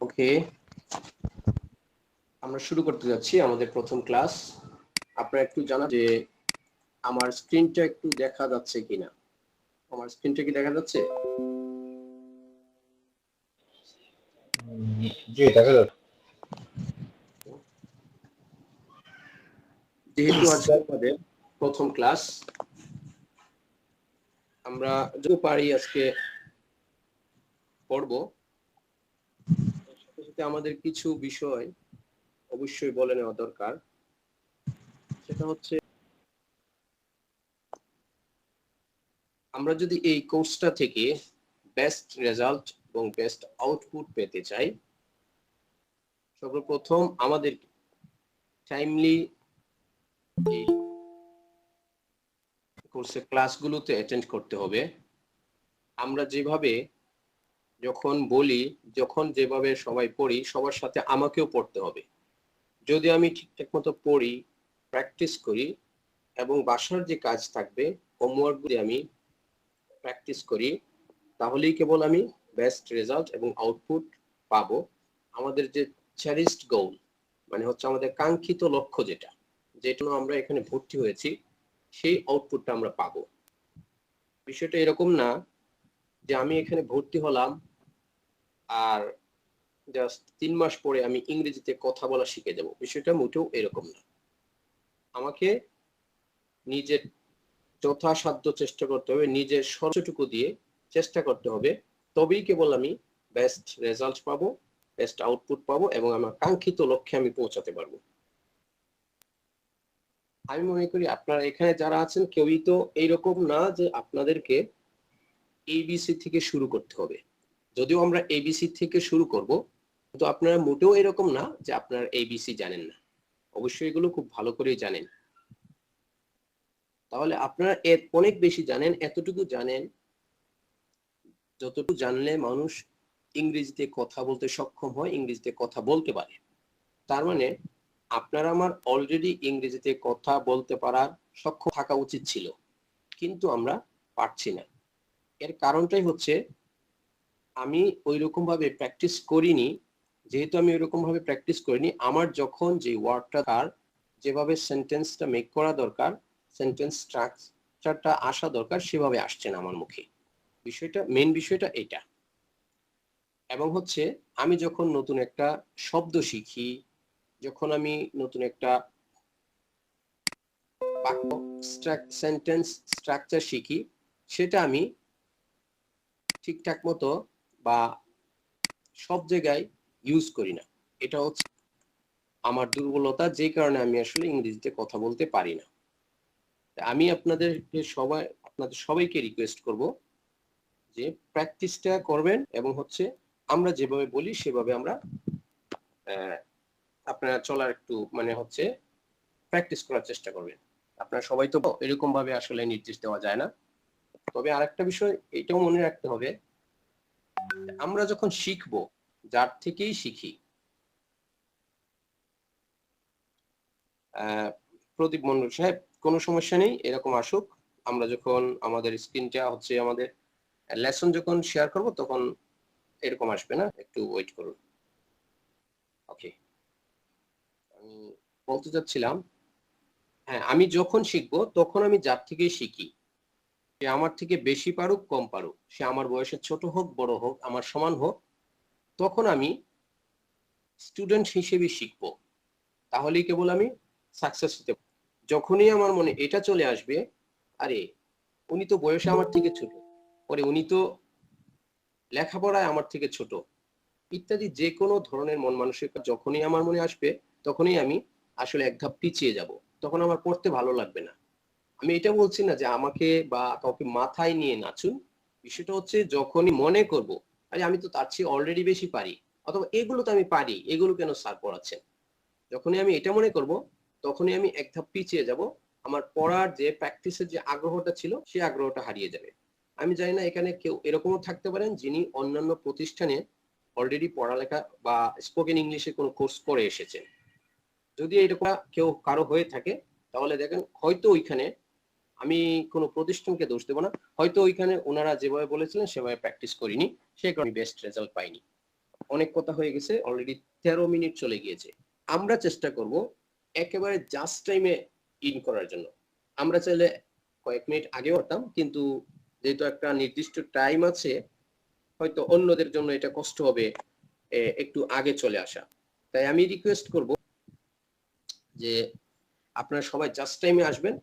ওকে, আমরা শুরু করতে যাচ্ছি আমাদের প্রথম ক্লাস। আপনারা একটু জানান যে আমার স্ক্রিনটা একটু দেখা যাচ্ছে কিনা। আমার স্ক্রিনটা কি দেখা যাচ্ছে? জি দেখা যাচ্ছে। যেহেতু আজকে আমাদের প্রথম ক্লাস, আমরা যত পারি আজকে পড়ব। সাথে সাথে আমাদের কিছু বিষয় অবশ্যই বলে নেওয়া দরকার। সেটা হচ্ছে, আমরা যদি এই কোর্সটা থেকে বেস্ট রেজাল্ট এবং বেস্ট আউটপুট পেতে চাই, সর্বপ্রথম আমাদের টাইমলি এই কোর্সের ক্লাসগুলোতে অ্যাটেন্ড করতে হবে। আমরা যেভাবে যখন বলি, যখন যেভাবে সবাই পড়ি, সবার সাথে আমাকেও পড়তে হবে। যদি আমি ঠিকঠাক মতো পড়ি, প্র্যাকটিস করি এবং বাসার যে কাজ থাকবে, হোমওয়ার্কগুলি আমি প্র্যাকটিস করি, তাহলেই কেবল আমি বেস্ট রেজাল্ট এবং আউটপুট পাবো। আমাদের যে চেরিশড গোল, মানে হচ্ছে আমাদের কাঙ্ক্ষিত লক্ষ্য, যেটা আমরা এখানে ভর্তি হয়েছি, সেই আউটপুটটা আমরা পাবো। বিষয়টা এরকম না যে আমি এখানে ভর্তি হলাম আর জাস্ট 3 মাস পরে আমি ইংরেজিতে কথা বলা শিখে যাব। বিষয়টা মোটেও এরকম না। আমাকে নিজের যথাসাধ্য চেষ্টা করতে হবে, নিজের সর্বোচ্চটুকু দিয়ে চেষ্টা করতে হবে, তবেই কেবল আমি বেস্ট রেজাল্ট পাবো, বেস্ট আউটপুট পাবো এবং আমার কাঙ্ক্ষিত লক্ষ্যে আমি পৌঁছাতে পারবো। আমি মনে করি আপনারা এখানে যারা আছেন কেউই তো এইরকম না যে আপনাদেরকে এবিসি থেকে শুরু করতে হবে। যদিও আমরা এবিসি থেকে শুরু করব, কিন্তু আপনারা মোটেও এরকম না যে আপনারা এবিসি জানেন না। অবশ্যই এগুলো খুব ভালো করেই জানেন। তাহলে আপনারা অনেক বেশি জানেন, এতটুকু জানেন যতটুকু জানলে মানুষ ইংরেজিতে কথা বলতে সক্ষম হয়, ইংরেজিতে কথা বলতে পারে। তার মানে আপনার আমার অলরেডি ইংরেজিতে কথা বলতে পারার সক্ষম থাকা উচিত ছিল, কিন্তু আমরা পারছি না। এর কারণটাই হচ্ছে আমি ওই রকম ভাবে প্র্যাকটিস করিনি। যেহেতু আমি ওই রকম ভাবে প্র্যাকটিস করিনি, আমার যখন যে ওয়ার্ডটা তার যেভাবে সেন্টেন্সটা মেক করা দরকার, সেন্টেন্স স্ট্রাকচারটা আসা দরকার, সেভাবে আসছে না আমার মুখে। মেইন বিষয়টা এটা। এবং হচ্ছে আমি যখন নতুন একটা শব্দ শিখি, যখন আমি নতুন একটা বাক্য সেন্টেন্স স্ট্রাকচার শিখি, সেটা আমি ঠিকঠাক মতো বা সব জায়গায় ইউজ করি না। এটা হচ্ছে আমার দুর্বলতা, যে কারণে আমি আসলে ইংরেজিতে কথা বলতে পারি না। আমি আপনাদের সবাইকে রিকোয়েস্ট করব যে প্র্যাকটিসটা করবেন এবং হচ্ছে আমরা যেভাবে বলি সেভাবে আমরা আপনারা চলার একটু মানে হচ্ছে প্র্যাকটিস করার চেষ্টা করবেন। আপনারা সবাই তো এরকম ভাবে আসলে নির্দেশ দেওয়া যায় না। তবে আরেকটা বিষয় এটাও মনে রাখতে হবে, আমরা যখন শিখবো, যার থেকেই শিখি। প্রদীপ মন্ডল সাহেব, কোনো সমস্যা নেই, এরকম আসুক। আমরা যখন আমাদের স্ক্রিনটা হচ্ছে আমাদের লেসন যখন শেয়ার করব তখন এরকম আসবে না, একটু ওয়েট করুন। ওকে, আমি বলতে চাচ্ছিলাম, হ্যাঁ, আমি যখন শিখবো তখন আমি যার থেকেই শিখি। সে আমার থেকে বেশি পারুক কম পারুক, সে আমার বয়সে ছোট হোক বড় হোক, আমার সমান হোক, তখন আমি স্টুডেন্ট হিসেবে শিখবো। তাহলেই কেবল আমি সাকসেস হতে পারবো। যখনই আমার মনে এটা চলে আসবে, আরে উনি তো বয়সে আমার থেকে ছোট, ওরে উনি তো লেখাপড়ায় আমার থেকে ছোট, ইত্যাদি যে কোনো ধরনের মন মানসিকতা যখনই আমার মনে আসবে, তখনই আমি আসলে এক ধাপ পিছিয়ে যাব। তখন আমার পড়তে ভালো লাগবে না। আমি এটা বলছি না যে আমাকে বা কাউকে মাথায় নিয়ে নাচুন। বিষয়টা হচ্ছে যখনই মনে করব, আরে আমি তো তার চেয়ে অলরেডি বেশি পারি, অথবা এগুলো তো আমি পারি, এগুলো কেন স্যার পড়াচ্ছেন, যখনই আমি এটা মনে করব, তখনই আমি এক ধাপ পিছিয়ে যাব। আমার পড়ার যে প্র্যাকটিসের যে আগ্রহটা ছিল, সেই আগ্রহটা হারিয়ে যাবে। আমি জানি না এখানে কেউ এরকমও থাকতে পারেন যিনি অন্যান্য প্রতিষ্ঠানে অলরেডি পড়ালেখা বা স্পোকেন ইংলিশে কোনো কোর্স করে এসেছেন। যদি এরকম কেউ কারো হয়ে থাকে, তাহলে দেখেন হয়তো ওইখানে, আমি কোনো প্রতিষ্ঠানকে দোষ দেবো না, হয়তো ওইখানে ওনারা যেভাবে বলেছিলেন সেভাবে প্র্যাকটিস করিনি, সে কারণে বেস্ট রেজাল্ট পাইনি। অনেক কথা হয়ে গেছে, অলরেডি 13 মিনিট চলে গিয়েছে। আমরা চেষ্টা করব একেবারে জাস্ট টাইমে ইন করার জন্য। আমরা চাইলে কয়েক মিনিট আগে করতাম, কিন্তু যেহেতু একটা নির্দিষ্ট টাইম আছে, হয়তো অন্যদের জন্য এটা কষ্ট হবে একটু আগে চলে আসা। তাই আমি রিকোয়েস্ট করব যে আপনারা সবাই জাস্ট টাইমে আসবেন।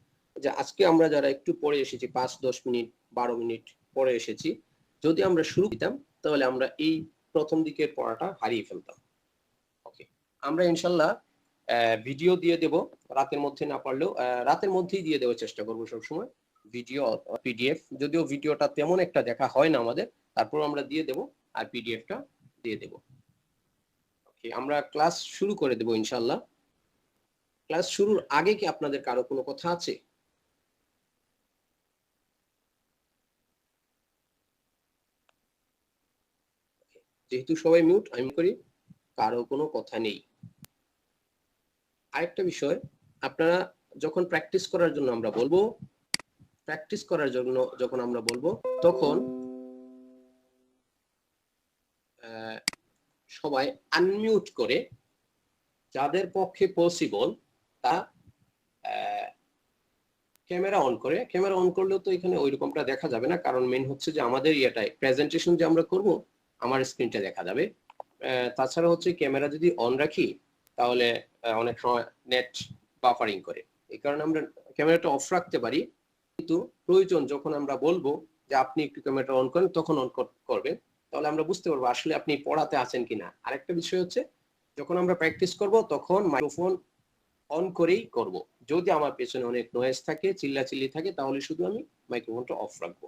যে আজকে আমরা যারা একটু পরে এসেছি, 5-10 মিনিট 12 মিনিট পরে এসেছি, যদি আমরা শুরু দিতাম তাহলে আমরা এই প্রথম দিকের পড়াটা হারিয়ে ফেলতাম। ওকে, আমরা ইনশাল্লাহ ভিডিও দিয়ে দেব, রাতের মধ্যে না পারলেও রাতের মধ্যেই দিয়ে দেওয়ার চেষ্টা করবো সবসময়, ভিডিও পিডিএফ। যদিও ভিডিওটা তেমন একটা দেখা হয় না আমাদের, তারপর আমরা দিয়ে দেব আর পিডিএফটা দিয়ে দেব। ওকে, আমরা ক্লাস শুরু করে দেব ইনশাল্লাহ। ক্লাস শুরুর আগে কি আপনাদের কারো কোনো কথা আছে? যেহেতু সবাই মিউট, আমি করি কারো কোনো কথা নেই। আরেকটা বিষয়, আপনারা যখন প্র্যাকটিস করার জন্য আমরা বলবো, প্র্যাকটিস করার জন্য যখন আমরা বলবো, তখন সবাই আনমিউট করে, যাদের পক্ষে পসিবল তা ক্যামেরা অন করে। ক্যামেরা অন করলেও তো এখানে ওই রকমটা দেখা যাবে না, কারণ মেন হচ্ছে যে আমাদের ইয়েটাই প্রেজেন্টেশন যে আমরা করব, আমার স্ক্রিনটা দেখা যাবে। তাছাড়া হচ্ছে ক্যামেরা যদি অন রাখি তাহলে অনেক সময় নেট বাফারিং করে, এই কারণে আমরা ক্যামেরাটা অফ রাখতে পারি, কিন্তু প্রয়োজন যখন আমরা বলবো যে আপনি একটু ক্যামেরাটা অন করেন, তখন অন করবেন, তাহলে আমরা বুঝতে পারবো আসলে আপনি পড়াতে আছেন কিনা। আরেকটা বিষয় হচ্ছে, যখন আমরা প্র্যাকটিস করব তখন মাইক্রোফোন অন করেই করব। যদি আমার পেছনে অনেক নয়েজ থাকে, চিল্লাচিল্লি থাকে, তাহলে শুধু আমি মাইক্রোফোনটা অফ রাখবো।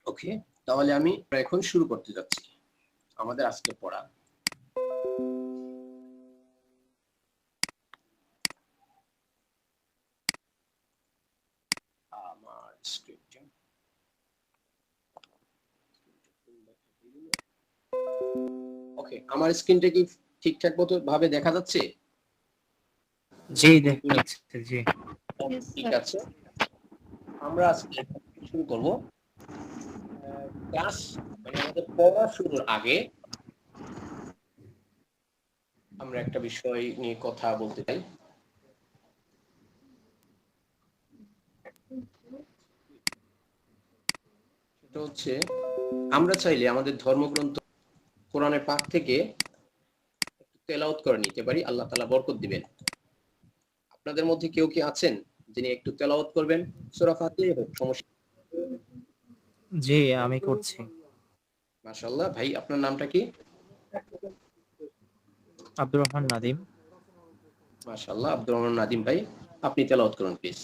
ওকে, তাহলে আমি এখন শুরু করতে যাচ্ছি আমাদের আজকে পড়া। আমার স্ক্রিপ্টটা ওকে, আমার স্ক্রিনটা কি ঠিকঠাক মতো ভাবে দেখা যাচ্ছে? জি দেখা যাচ্ছে। জি ঠিক আছে, আমরা আজকে শুরু করব। ক্লাস মানে আমাদের পড়া শুরুর আগে আমরা একটা বিষয় নিয়ে কথা বলতে চাই। সেটা হচ্ছে, আমরা চাইলে আমাদের ধর্মগ্রন্থ কোরআনের পাক থেকে একটু তেলাওয়াত করে নিতে পারি, আল্লাহ তাআলা বরকত দিবেন। আপনাদের মধ্যে কেউ কি আছেন যিনি একটু তেলাওয়াত করবেন? সূরা ফাতিহা হোক, সমস্যা। জি আমি করছি। মাশাআল্লাহ, ভাই আপনার নামটা কি? আব্দুর রহমান নাদিম। মাশাআল্লাহ, আব্দুর রহমান নাদিম ভাই, আপনি তেলাওয়াত করুন প্লিজ।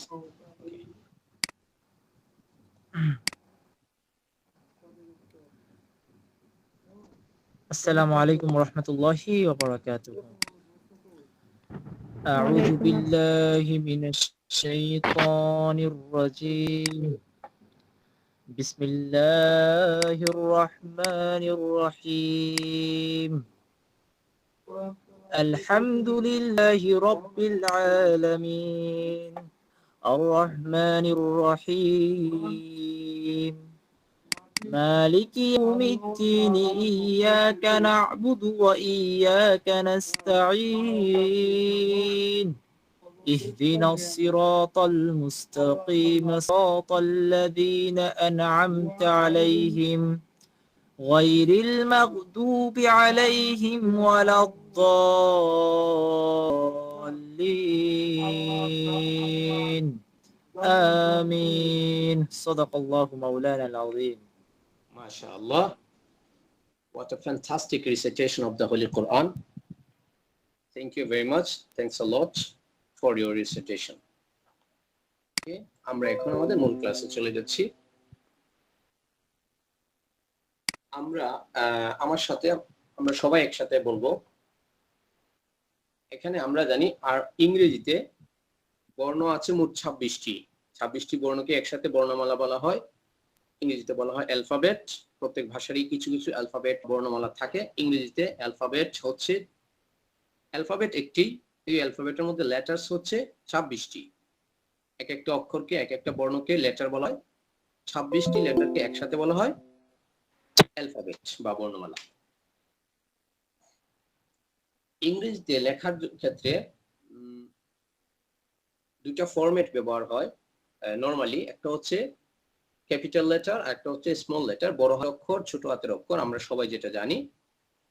আসসালামু আলাইকুম ওয়া রাহমাতুল্লাহি ওয়া বারাকাতুহু। আউযু বিল্লাহি মিনাশ শাইতানির রাজীম। বিসমিল্লাহির রহমানির রহিম। আলহামদুলিল্লাহি রাব্বিল আলামিন। আর রহমানির রহিম। مالك يوم الدين إياك نعبد وإياك نستعين اهدنا الصراط المستقيم صراط الذين أنعمت عليهم غير المغضوب عليهم ولا الضالين آمين صدق الله مولانا العظيم. MashaAllah, what a fantastic recitation of the Holy Quran. Thank you very much. Thanks a lot for your recitation. Okay, আমরা এখন আমাদের মূল ক্লাসে চলে যাচ্ছি। আমরা আমার সাথে আমরা সবাই একসাথে বলবো। এখানে আমরা জানি আর ইংরেজিতে বর্ণ আছে মোট 26টি। 26টি বর্ণকে একসাথে বর্ণমালা বলা হয়। ইংরেজিতে বলা হয় অ্যালফাবেট। প্রত্যেক ভাষারই কিছু কিছু অ্যালফাবেট বর্ণমালা থাকে। ইংরেজিতে অ্যালফাবেট হচ্ছে অ্যালফাবেট একটি, এই অ্যালফাবেটের মধ্যে লেটার্স হচ্ছে 26টি। এক একটা অক্ষরকে এক একটা বর্ণকে লেটার বলা হয়। 26টি লেটারকে একসাথে বলা হয় অ্যালফাবেট বা বর্ণমালা। ইংরেজিতে লেখার ক্ষেত্রে দুইটা ফরম্যাট ব্যবহার হয় নরমালি। একটা হচ্ছে ক্যাপিটাল লেটার, একটা হচ্ছে স্মল লেটার, বড় হাতের অক্ষর ছোট হাতের অক্ষর। আমরা সবাই যেটা জানি,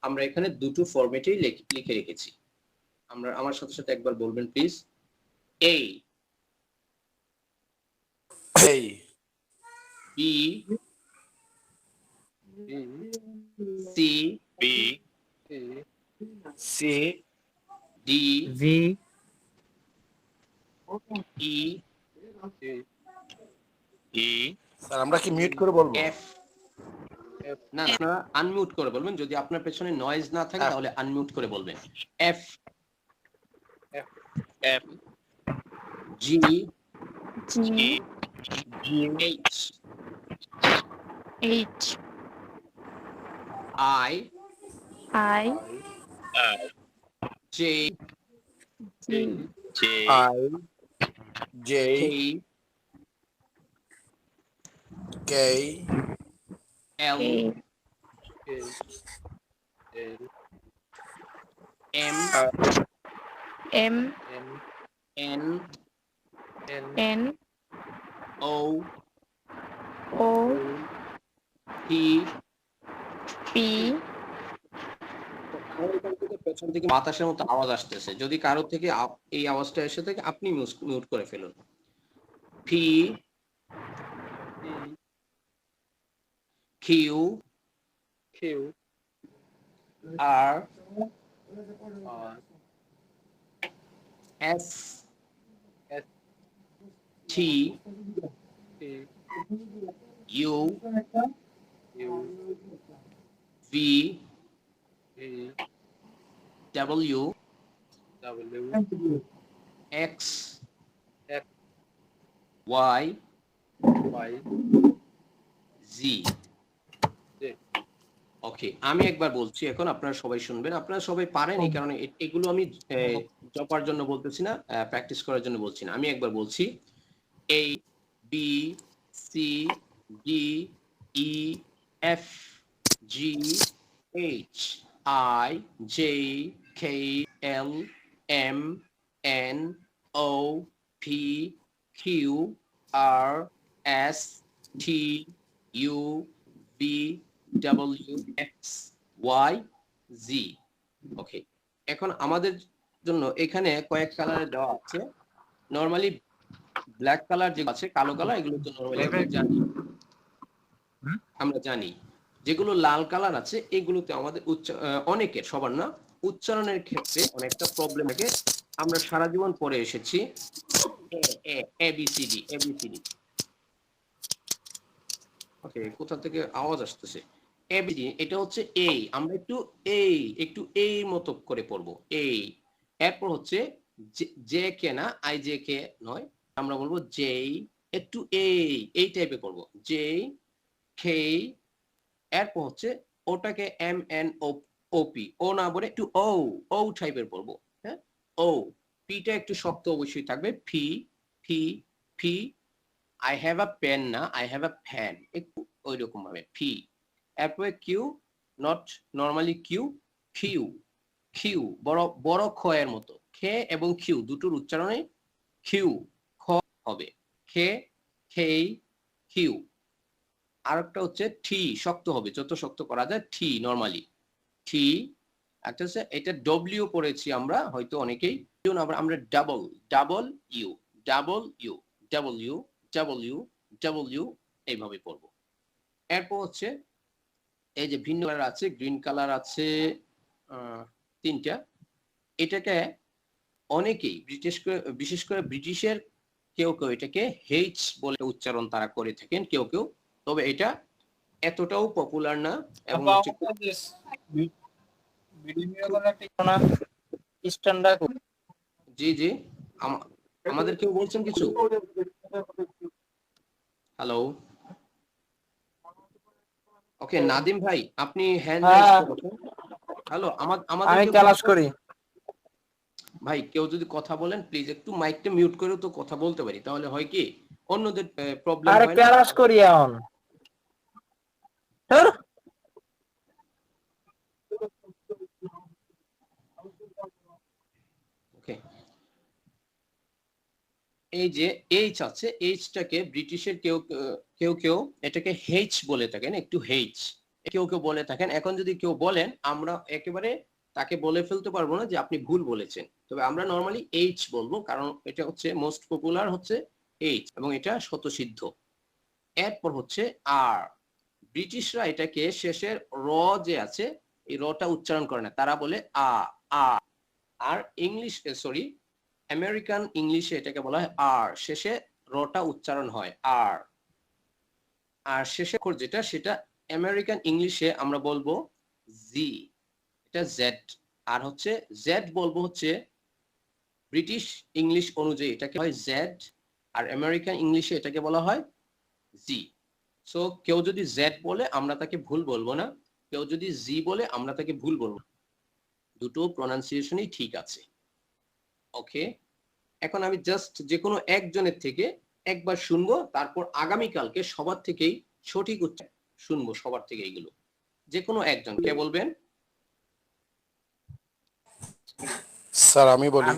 আমরা এখানে দুটো ফরম্যাটেই লিখে রেখেছি। আমরা আমার সাথে সাথে একবার বলবেন please. A, B, C, D, V, E, sir আমরা কি মিউট করে বলবো? F। না, আপনারা আনমিউট করে বলবেন। যদি আপনার পেছনে নয়েজ না থাকে তাহলে আনমিউট করে বলবেন। F, G, H, I, J, I, J, K, K, L, M, N, O, P। পেছন থেকে বাতাসের মতো আওয়াজ আসতেছে। যদি কারোর থেকে এই আওয়াজটা এসে থাকে, আপনি মিউট করে ফেলুন। P, Q, R, S, T, U, V, W, X, Y, Z। ওকে, আমি একবার বলছি, এখন আপনারা সবাই শুনবেন। আপনারা সবাই পারেন, এই কারণে এগুলো আমি জপার জন্য বলতেছি না, প্র্যাকটিস করার জন্য বলছি না। আমি একবার বলছি। A, B, C, D, E, F, G, H, I, J, K, L, M, N, O, P, Q, R, S, T, U, V, W, X, Y, Z। ওকে, এখন আমাদের জন্য এখানে কয়েক কালারে দেওয়া আছে। নরমালি ব্ল্যাক কালার যে আছে, কালো কালার, এগুলো তো নরমালি আমরা জানি। যেগুলো লাল কালার আছে এগুলোতে আমাদের অনেকের, সবার না, উচ্চারণের ক্ষেত্রে অনেকটা প্রবলেম থাকে। আমরা সারা জীবন পড়ে এসেছি ABCD। ওকে, কোথা থেকে আওয়াজ আসতেছে? ABCD, এটা হচ্ছে A। আমরা একটু A মতো করে পড়বো, A। এরপর হচ্ছে জে কে, না আই জে কে নয়, আমরা বলবো জে, একটু এই টাইপে করবো, জে কে। এরপর হচ্ছে ওটাকে MNOP, ও না বলে একটু ও টাইপের পড়বো। হ্যাঁ, ও। পিটা একটু শক্ত অবশ্যই থাকবে, ফি ফি ফি। আই হ্যাভ আ পেন, না আই হ্যাভ আ ফ্যান, একটু ওই রকম ভাবে ফি। এরপরে Q, not normally Q, Q Q, বড় খ এর মতো। খে এবং কিউ দুটোর উচ্চারণে কিউ, খ হবে, খে, খেই, কিউ। আরেকটা হচ্ছে টি, শক্ত হবে, যত শক্ত করা যায়, টি নরমালি টি। একটা হচ্ছে এটা ডব্লিউ পড়েছি আমরা হয়তো অনেকেই, আমরা ডাবল ইউ, ডাবলিউ এইভাবে পড়বো। এরপর হচ্ছে এই যে ভিন্ন কালার আছে, গ্রিন কালার আছে, তিনটা। এটাকে অনেকেই বিশেষ করে ব্রিটিশের কেউ এটাকে হেইচ বলে উচ্চারণ তারা করে থাকেন, কেউ। তবে এটা এতটাও পপুলার না। এবং জি, আমাদের কেউ বলছেন কিছু? হ্যালো, ওকে, নাদিম ভাই, আপনি হ্যান্ড রাইজ করেছেন। হ্যালো, আমাদের আমি ক্লাস করি ভাই, কেউ যদি কথা বলেন প্লিজ একটু মাইকটা মিউট করে তো কথা বলতে পারি, তাহলে হয় কি অন্যদের প্রবলেম আরে হয় না। ক্লাস করি এখন ওকে, এই যে এইচ আছে, এইচটাকে ব্রিটিশের কেউ কেউ কেউ এটাকে হেইচ বলে থাকেন, একটু হেইচ কেউ কেউ বলে থাকেন। এখন যদি কেউ বলেন, আমরা একেবারে তাকে বলে ফেলতে পারবো না যে আপনি ভুল বলেছেন, তবে আমরা নর্মালি এইচ বলবো, কারণ এটা হচ্ছে মোস্ট পপুলার হচ্ছে এইচ এবং এটা স্বতঃসিদ্ধ। এরপর হচ্ছে আর, ব্রিটিশরা এটাকে শেষের র যে আছে এই রটা উচ্চারণ করে না, তারা বলে আ আ। আর ইংলিশ সরি আমেরিকান ইংলিশে এটাকে বলা হয় আর, শেষে রটা উচ্চারণ হয় আর। আর শেষে যেটা সেটা আমেরিকান ইংলিশে আমরা বলবো জি, এটা জেড। আর হচ্ছে জেড বলবো হচ্ছে ব্রিটিশ ইংলিশ অনুযায়ী এটাকে হয় জেড, আর আমেরিকান ইংলিশে এটাকে বলা হয় জি। সো কেউ যদি জেড বলে আমরা তাকে ভুল বলবো না, কেউ যদি জি বলে আমরা তাকে ভুল বলবো, দুটো প্রনাউন্সিয়েশনই ঠিক আছে। ওকে, এখন আমি জাস্ট যে কোনো একজনের থেকে একবার শুনবো, তারপর আগামীকালকে সবার থেকেই সঠিক উচ্চারণ শুনবো, সবার থেকে এইগুলো। যে কোনো একজন কে বলবেন? স্যার আমি বলি।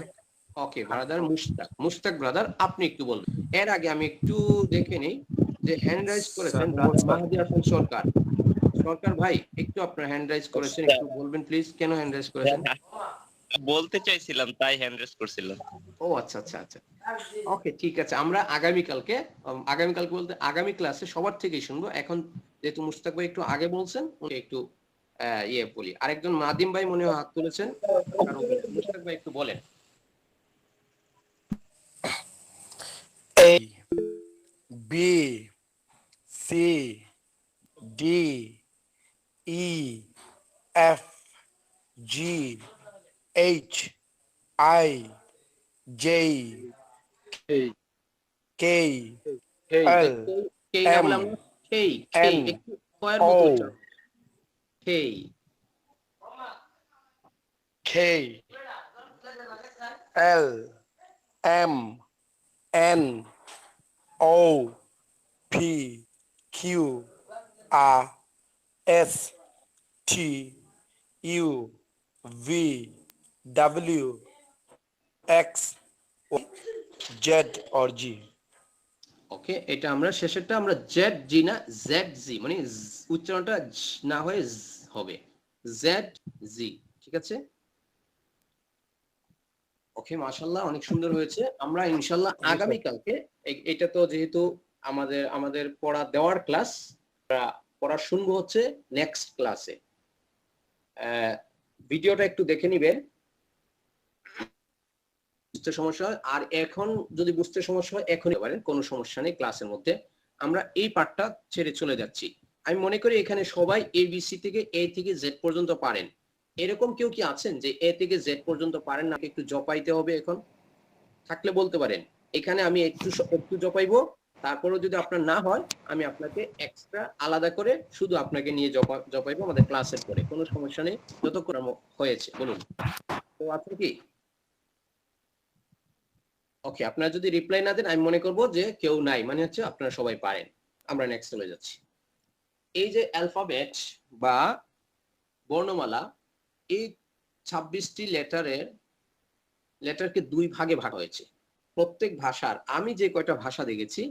ওকে ব্রাদার মুশতাক, মুশতাক ব্রাদার আপনি একটু বলবেন। এর আগে আমি একটু দেখে নেই যে হ্যান্ড রাইজ করেছেন ব্রাদার মাহাদি হাসান সরকার। সরকার ভাই একটু আপনার হ্যান্ড রাইজ করেছেন, একটু বলবেন প্লিজ কেন হ্যান্ড রাইজ করেছেন? বলতে চাইছিলাম তাই হ্যান্ড রেজ করছিলাম। ও আচ্ছা আচ্ছা আচ্ছা, ওকে ঠিক আছে। আমরা আগামীকালকে আগামীকালকে বলতে আগামী ক্লাসে সবার থেকেই শুনবো। এখন যেহেতু মুশতাক ভাই একটু আগে বলছেন, উনি একটু ইয়ে বলি। আরেকজন মাদিম ভাই মনে হয় হাত তুলেছেন, মুশতাক ভাই একটু বলেন। A B C D E F G H I J K L কে না বলে আমরা খেই খেই, একটু কয়ের মতো উচ্চারণ। খেই K L M N O P Q R S T U V W X Z or G. ওকে, এটা আমরা শেষেরটা আমরা জেড জি না জেড জি, মানে উচ্চারণটা না হয়ে হবে জেড জি, ঠিক আছে? ওকে মাশাআল্লাহ, অনেক সুন্দর হয়েছে। আমরা ইনশাআল্লাহ আগামীকালকে এটা তো যেহেতু আমাদের পড়া দেওয়ার ক্লাস, পড়া শুনবো হচ্ছে নেক্সট ক্লাসে। ভিডিওটা একটু দেখে নিবেন, বুঝতে সমস্যা হয় আর এখন যদি বুঝতে সমস্যা হয় এখনই পারেন, কোনো সমস্যা নেই। ক্লাসের মধ্যে আমরা এই পার্টটা ছেড়ে চলে যাচ্ছি। আমি মনে করি এখানে সবাই এবিসি থেকে এ থেকে জেড পর্যন্ত পারেন। এরকম কেউ কি আছেন যে এ থেকে জেড পর্যন্ত পারেন না, একটু জপাইতে হবে? এখন থাকলে বলতে পারেন। এখানে আমি একটু একটু জপাইবো, তারপরেও যদি আপনার না হয় আমি আপনাকে এক্সট্রা আলাদা করে শুধু আপনাকে নিয়ে জপাইবো আমাদের ক্লাসের পরে, কোনো সমস্যা নেই। যতক্ষণ হয়েছে বলুন তো আছে কি? ওকে, আপনারা যদি রিপ্লাই না দেন আমি মনে করব যে কেউ নাই, মানে হচ্ছে আপনারা সবাই পারেন। আমরা নেক্সট চলে যাচ্ছি। এই যে অ্যালফাবেট বা বর্ণমালা, এই 26টি লেটারকে দুই ভাগে ভাগ হয়েছে। প্রত্যেক ভাষার, আমি যে কয়টা ভাষা দেখেছি,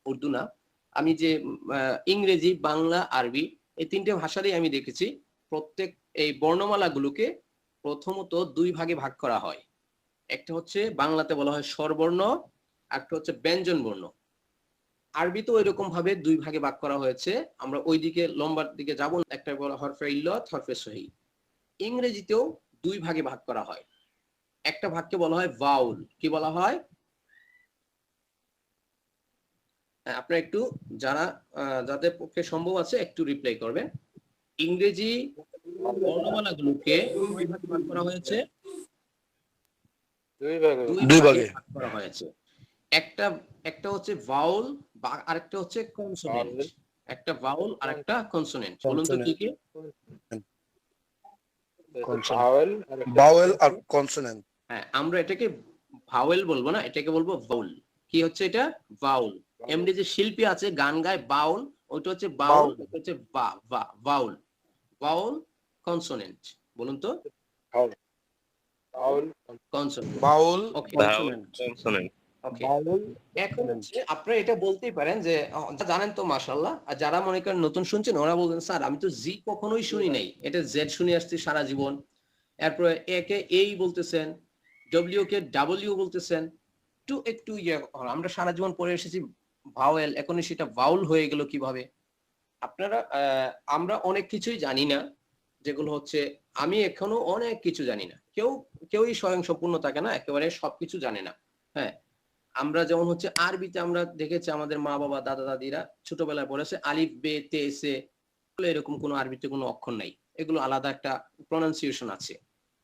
উর্দু না, আমি যে ইংরেজি, বাংলা, আরবি এই তিনটে ভাষারই আমি দেখেছি প্রত্যেক এই বর্ণমালাগুলোকে প্রথমত দুই ভাগে ভাগ করা হয়। একটা হচ্ছে বাংলাতে বলা হয় স্বরবর্ণ, একটা হচ্ছে ব্যঞ্জন বর্ণ। আরবিতেও এরকম ভাবে দুই ভাগে ভাগ করা হয়েছে, আমরা ওই দিকে লম্বার দিকে যাব। একটা বলা হরফে ইল্লত, হরফে সহি। ইংরেজিতেও দুই ভাগে ভাগ করা হয়, একটা ভাগকে বলা হয় ভাউল। কি বলা হয়? আপনারা একটু যারা যাদের পক্ষে সম্ভব আছে একটু রিপ্লাই করবেন। ইংরেজি বর্ণমালাগুলোকে কয় ভাগে ভাগ করা হয়েছে? দুই ভাগে ভাগ করা হয়েছে। একটা হচ্ছে ভাউল, আরেকটা হচ্ছে কনসোনেন্ট। একটা ভাউল আর একটা কনসোনেন্ট। বলুন তো কি কি? Vowel আর consonant. হ্যাঁ, আমরা এটাকে ভাওয়েল বলবো না, এটাকে বলবো ভাউল। কি হচ্ছে এটা? ভাউল। এমনি যে শিল্পী আছে গান গায় বাউল, ওটা হচ্ছে বাউল, এটা হচ্ছে ভাউল। ভাউল কনসোনেন্ট, বলুন তো। কনসোনেন্ট। বাউল ওকে, কনসোনেন্ট কনসোনেন্ট। ওকে। বাউল এখন হচ্ছে আপনারা এটা বলতেই পারেন যে জানেন তো মাশাআল্লাহ, আর যারা মনে করেন নতুন শুনছেন ওরা বলবেন স্যার আমি তো জি কখনোই শুনি নাই, এটা জেড শুনে আসছি সারা জীবন। এরপরে এ কে এই বলতেছেন, ডব্লিউ কে ডাব্লিউ বলতেছেন, একটু ইয়ে আমরা সারা জীবন পড়ে এসেছি ভাওয়েল, এখন সেটা ভাউল হয়ে গেল কিভাবে? আপনারা আমরা অনেক কিছুই জানি না, যেগুলো হচ্ছে আমি এখনো অনেক কিছু জানি না। কেউই স্বয়ং সম্পূর্ণ থাকে না, একেবারে সবকিছু জানে না। হ্যাঁ, আমরা যেমন হচ্ছে আরবিতে আমরা দেখেছি আমাদের মা বাবা দাদা দাদিরা ছোটবেলায় পড়েছে আলিফ বে তে সে, এরকম কোনো আরবিতে কোনো অক্ষর নাই, এগুলো আলাদা একটা প্রনাউন্সিয়েশন আছে।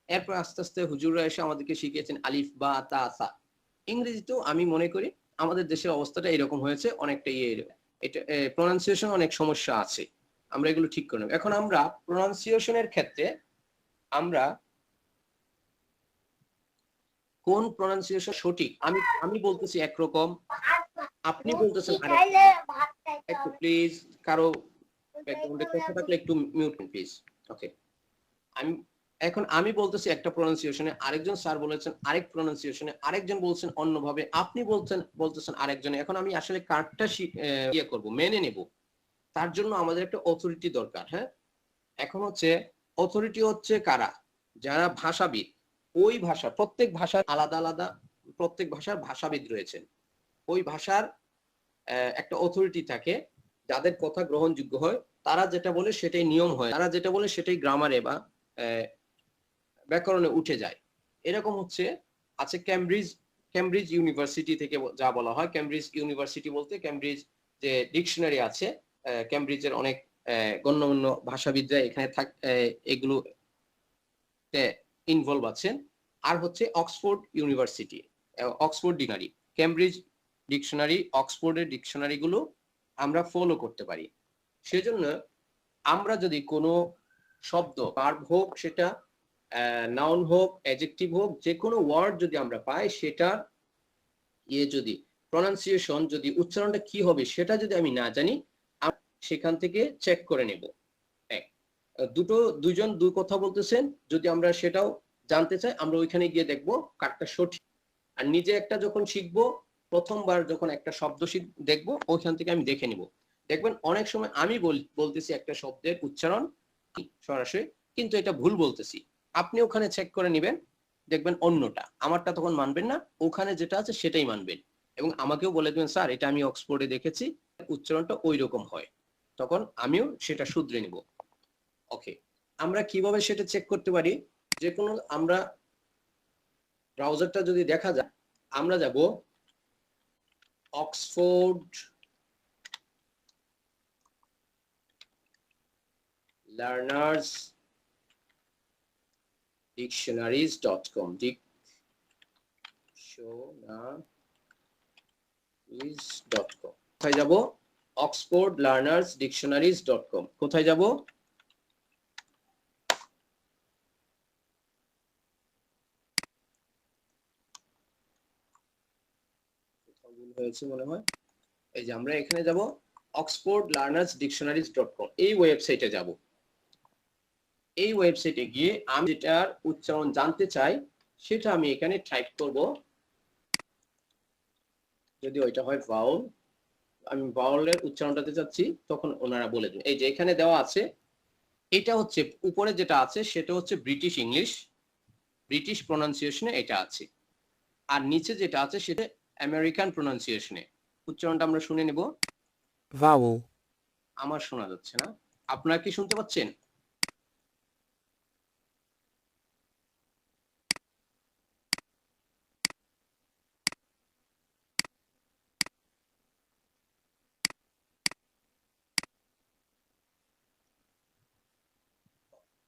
এরপর আস্তে আস্তে হুজুররা এসে আমাদেরকে শিখিয়েছেন আলিফ বা তা সা। ইংরেজিতেও আমি মনে করি আমাদের দেশের অবস্থাটা এরকম হয়েছে, অনেকটা এটা প্রনাউন্সিয়েশন অনেক সমস্যা আছে, আমরা এগুলো ঠিক করে নেব। এখন আমরা প্রনাউন্সিয়েশনের ক্ষেত্রে আমরা কোন প্রনাউন্সিয়েশন সঠিক, আমি বলতেছি একরকম, আপনি বলতেছেন একটু প্লিজ কারো ব্যাকগ্রাউন্ডে কথা থাকলে একটু মিউট করুন প্লিজ। ওকে, আমি বলতেছি একটা প্রনাউন্সিয়েশনে, আরেকজন স্যার বলেছেন আরেক প্রনাউন্সিয়েশনে, আরেকজন বলছেন অন্যভাবে, আপনি বলতেছেন আরেকজনে। এখন আমি আসলে কার্ডটা ইয়ে করব, মেনে নেব, তার জন্য আমাদের একটা অথরিটি দরকার। হ্যাঁ, এখন হচ্ছে অথরিটি হচ্ছে কারা? যারা ভাষাবিদ, ওই ভাষা, প্রত্যেক ভাষার আলাদা আলাদা, প্রত্যেক ভাষার ভাষাবিদ রয়েছেন, ওই ভাষার একটা অথরিটি থাকে, যাদের কথা গ্রহণযোগ্য হয়, তারা যেটা বলে সেটাই নিয়ম হয়, তারা যেটা বলে সেটাই গ্রামারে বা ব্যাকরণে উঠে যায়। এরকম হচ্ছে আছে কেমব্রিজ ইউনিভার্সিটি থেকে যা বলা হয়, কেমব্রিজ ইউনিভার্সিটি বলতে কেমব্রিজ যে ডিকশনারি আছে, কেমব্রিজের অনেক গণ্যমান্য ভাষাবিদরা এখানে এগুলো ইনভলভ আছেন। আর হচ্ছে Oxford university, Oxford dictionary, Cambridge dictionary, অক্সফোর্ডের ডিকশনারি গুলো আমরা ফলো করতে পারি। সেজন্য আমরা যদি কোনো শব্দ, ভার্ব হোক, সেটা নাউন হোক, অ্যাডজেক্টিভ হোক, যে কোনো ওয়ার্ড যদি আমরা পাই, সেটার যদি প্রনাউন্সিয়েশন, যদি উচ্চারণটা কি হবে সেটা যদি আমি না জানি, সেখান থেকে চেক করে নেব। দুজন দুই কথা বলতেছেন, যদি আমরা সেটাও জানতে চাই, আমরা ওইখানে গিয়ে দেখবো কারটা সঠিক। আর নিজে একটা যখন শিখবো, প্রথমবার যখন একটা শব্দ দেখবো, ওইখান থেকে আমি দেখে নিব। দেখবেন অনেক সময় আমি বলতেছি একটা শব্দের উচ্চারণ সরাসরি, কিন্তু এটা ভুল বলতেছি, আপনি ওখানে চেক করে নেবেন, দেখবেন অন্যটা, আমারটা তখন মানবেন না, ওখানে যেটা আছে সেটাই মানবেন, এবং আমাকেও বলে দেবেন স্যার এটা আমি অক্সফোর্ডে দেখেছি, উচ্চারণটা ওই রকম হয়, তখন আমিও সেটা শুধরে নিব। ওকে, আমরা কিভাবে সেটা চেক করতে পারি? যে কোনো আমরা ব্রাউজারটা যদি দেখা যায়, আমরা যাব অক্সফোর্ড লার্নার্স ডিকশনারিজ.com, ডিকশনারিজ.com। কোথায় যাব? Oxford learners dictionaries dot com. কোথায় যাব? হয়েছে মনে হয়, এই যে আমরা এখানে যাব অক্সফোর্ড লার্নার্স ডিকশনারিজ.com, এই ওয়েবসাইটে যাব। এই ওয়েবসাইটে গিয়ে আমি যেটার উচ্চারণ জানতে চাই সেটা আমি এখানে টাইপ করব। যদি ওইটা হয় ভাউল, আমি ভাউলের উচ্চারণটাতে চাচ্ছি, তখন ওনারা বলে দেন। এই যে এখানে দেওয়া আছে, এটা হচ্ছে উপরে যেটা আছে সেটা হচ্ছে ব্রিটিশ ইংলিশ, ব্রিটিশ প্রনাউন্সিয়েশনে এটা আছে, আর নিচে যেটা আছে সেটা আমেরিকান প্রনাউন্সিয়েশনে। উচ্চারণটা আমরা শুনে নেব। vowel, আমার শোনা যাচ্ছে না, আপনারা কি শুনতে পাচ্ছেন?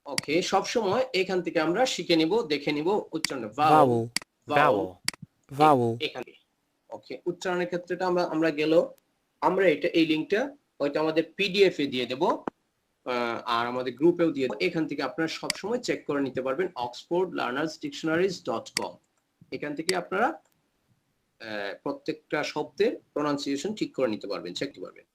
ওকে, সব সময় এখান থেকে আমরা শিখে নিব, দেখে নিব উচ্চারণ vowel, vowel, vowel, এখানে। ওকে, উচ্চারণের ক্ষেত্রেটা আমরা গেল, আমরা এই লিংকটা হয়তো আমাদের পিডিএফ এ দিয়ে দেব, আর আমাদের গ্রুপেও দিয়ে দেব। এখান থেকে আপনারা সব সময় চেক করে নিতে পারবেন অক্সফোর্ড লার্নার্স ডিকশনারিজ.com। এখান থেকে আপনারা প্রত্যেকটা শব্দের প্রনাউন্সিয়েশন ঠিক করে নিতে পারবেন, চেক করতে পারবেন।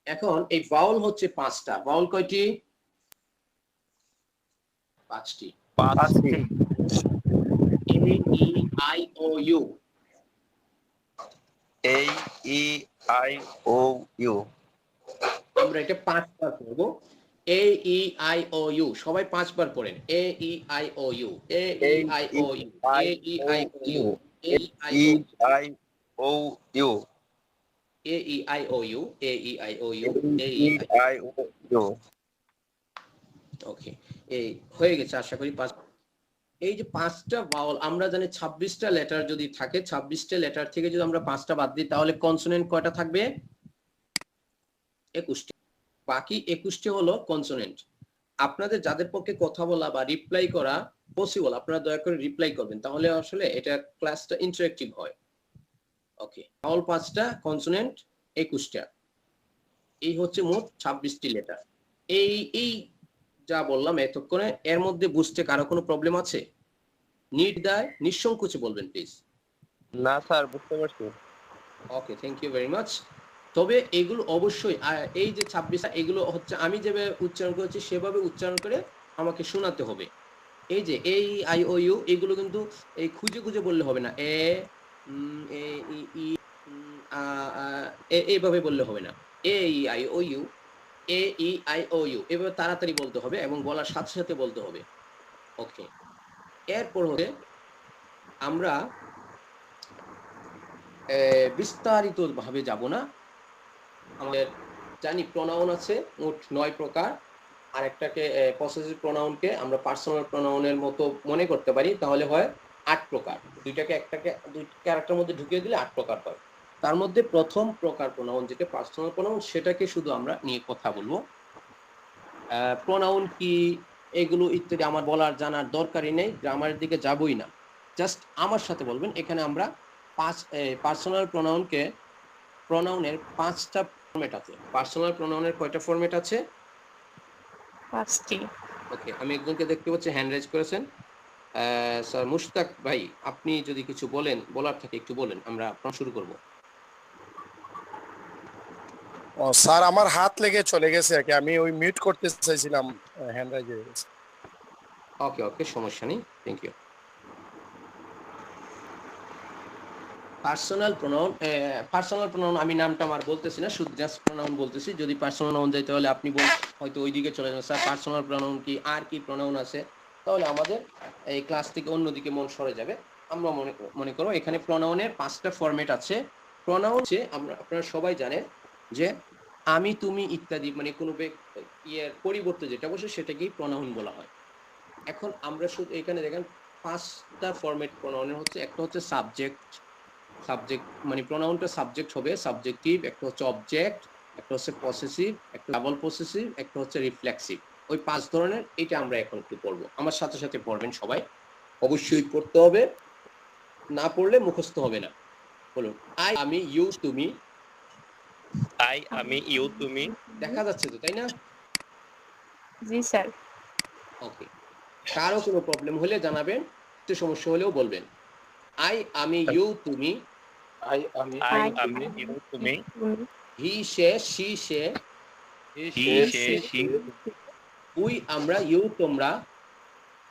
এখন এই ভাউল হচ্ছে 5টা। ভাউল কয়টি? পাঁচটি। পাঁচটি। A E I O U A E I O U আমরা এটা 5 বার করব। A E I O U সবাই 5 বার পড়েন। A E I O U A E I O U A E I O U A E I O I O U A E I O U A E I O U A E I I O U ওকে এই হয়ে গেছে আশা করি। এই যে 5টা ভাওয়াল আমরা জানি 26টা letter যদি থাকে 26টা লেটার থেকে যদি আমরা 5টা বাদ দিই তাহলে কনসোনেন্ট কয়টা থাকবে? 21টি। বাকি 21টি হলো কনসোনেন্ট। আপনাদের যাদের পক্ষে কথা বলা বা রিপ্লাই করা পসিবল আপনারা দয়া করে রিপ্লাই করবেন, তাহলে আসলে এটা ক্লাসটা ইন্টারেক্টিভ হয়। ওকে, ভাওয়াল 5টা, কনসোনেন্ট 21টা, এই হচ্ছে মোট 26টি লেটার। এই যা বললাম এতক্ষণে, এর মধ্যে বুঝতে কারো কোনো প্রবলেম আছে? নির্দ্বিধায় নিঃসংকোচে বলবেন প্লিজ। না স্যার, বুঝতে পারছি। ওকে, থ্যাংক ইউ ভেরি মাচ। তবে এগুলো অবশ্যই এই যে 26টা এগুলো হচ্ছে আমি যেভাবে উচ্চারণ করেছি সেভাবে উচ্চারণ করে আমাকে শোনাতে হবে। এই যে এই আই ও ইউ এগুলো কিন্তু এই খুঁজে খুঁজে বললে হবে না। এইভাবে বললে হবে না। A E I O U A E I O U এভাবে তাড়াতাড়ি বলতে হবে এবং বলার সাথে সাথে বলতে হবে। ওকে, এরপর হচ্ছে আমরা বিস্তারিত ভাবে যাব না। আমাদের জানি প্রোনাউন আছে মোট 9 প্রকার। আরেকটাকে পসেসিভ প্রোনাউনকে আমরা পার্সোনাল প্রোনাউনের মতো মনে করতে পারি, তাহলে হয় 8 প্রকার। দুইটাকে ক্যারেক্টারের মধ্যে ঢুকিয়ে দিলে 8 প্রকার হয়। তার মধ্যে প্রথম প্রকার প্রোনাউন যেটা পার্সোনাল প্রোনাউন, সেটাকে শুধু আমরা নিয়ে কথা বলবো। প্রোনাউন কি এগুলো ইত্যাদি আমার বলার জানার দরকারই নেই, গ্রামারের দিকে যাবই না। জাস্ট আমার সাথে বলবেন। এখানে আমরা পার্সোনাল প্রোনাউনের 5টা ফরম্যাট আছে। পার্সোনাল প্রোনাউনের কয়টা ফরম্যাট আছে? 5টি। ওকে, আমি একজনকে দেখতে পাচ্ছি হ্যান্ড রেজ করেছেন। স্যার মুশতাক ভাই, আপনি যদি কিছু বলার থাকে একটু বলেন, আমরা শুরু করব। ও স্যার, আমার হাত লেগে চলে গেছে আর কি, আমি ওই মিউট করতে চাইছিলাম, হ্যান্ড রাইজ হয়ে গেছে। ওকে ওকে, সমস্যা নেই, থ্যাংক ইউ। পার্সোনাল প্রোনাউন আমি নামটা আমার বলতেছি না, শুধু জাস্ট প্রোনাউন বলতেছি। যদি পার্সোনাল প্রোনাউন যাই তাহলে আপনি হয়তো ওইদিকে চলে যাবেন, স্যার পার্সোনাল প্রোনাউন কি, আর কি প্রোনাউন আছে, তাহলে আমাদের এই ক্লাস থেকে অন্যদিকে মন সরে যাবে। আমরা মনে করো এখানে প্রোনাউনের 5টা ফরম্যাট আছে। প্রোনাউন হচ্ছে আপনারা সবাই জানেন যে আমি, তুমি ইত্যাদি, মানে কোনো ইয়ের পরিবর্তে যেটা বসে সেটাকেই প্রোনাউন বলা হয়। এখন আমরা শুধু এখানে দেখেন 5টা ফরম্যাট প্রোনাউনের হচ্ছে। একটা হচ্ছে সাবজেক্ট মানে প্রোনাউনটা সাবজেক্ট হবে, সাবজেক্টিভ। একটা হচ্ছে অবজেক্ট, একটা হচ্ছে পসেসিভ, একটা ডাবল পসেসিভ, একটা হচ্ছে রিফ্লেক্সিভ। ওই 5 ধরনের, এটা আমরা এখন একটু পড়বো। আমার সাথে সাথে পড়বেন সবাই, অবশ্যই পড়তে হবে, না পড়লে মুখস্থ হবে না। বলুন, আই আমি, ইউ তুমি। আই আমি, ইউ তুমি। দেখা যাচ্ছে তো, তাই না? জি স্যার। ওকে, কারো কোনো প্রবলেম হলে জানাবেন, একটু সমস্যা হলেও বলবেন। আই আমি, ইউ তুমি। আই আমি, ইউ তুমি। হি সে, শি সে। হি সে, শি। উই আমরা, ইউ তোমরা।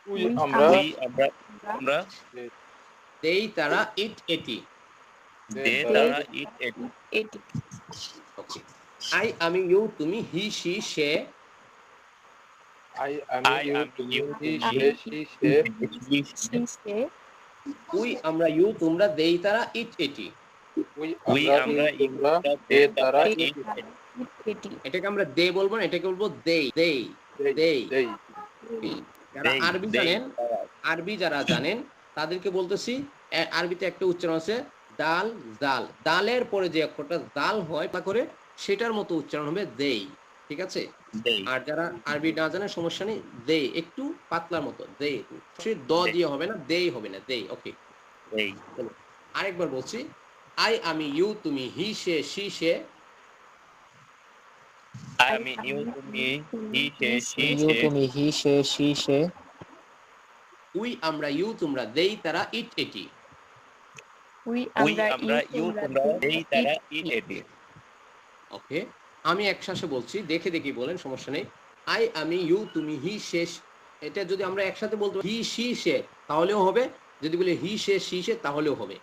উই আমরা। দেই তারা, ইট এটি। দে তারা, ইট এটি। ওকে, আই আমি, ইউ তুমি। He she say. আই আমি, ইউ তুমি। হি সে, শি সে। উই আমরা, ইউ তোমরা। দেই তারা, ইট এটি। উই আমরা, ইউ তোমরা। দে তারা, ইট এটি। এটাকে আমরা দে বলবো না, এটাকে বলবো দেই। যারা আরবি যারা জানেন তাদেরকে বলতেছি, আরবিতে একটা উচ্চারণ আছে দাল জাল। দালের পরে যে অক্ষরটা জাল হয় তা করে, সেটার মতো উচ্চারণ হবে দেই। ঠিক আছে? আর যারা আরবি না জানে সমস্যা নেই, দে একটু পাতলার মতো, দে। দ দিয়ে হবে না, দেই হবে না, দেই। ওকে, আরেকবার বলছি, আই আমি, ইউ তুমি। হি সে, শি সে। আই আমি, ইউ তুমি। হি সে, শি ইউ সে। তুমি, হি সে, শি সে। উই আমরা, ইউ তোমরা। দেই তারা, ইট এটি। উই উই আমরা, ইউ তোমরা। দেই তারা, ইট এটি। ওকে, আমি একসাথে বলছি, দেখে দেখি বলেন, সমস্যা নেই। আই আমি, ইউ তুমি। হি সে, এটা যদি আমরা একসাথে বলতে হি শি সে তাহলেও হবে, যদি বলি হি সে শি সে তাহলেও হবে।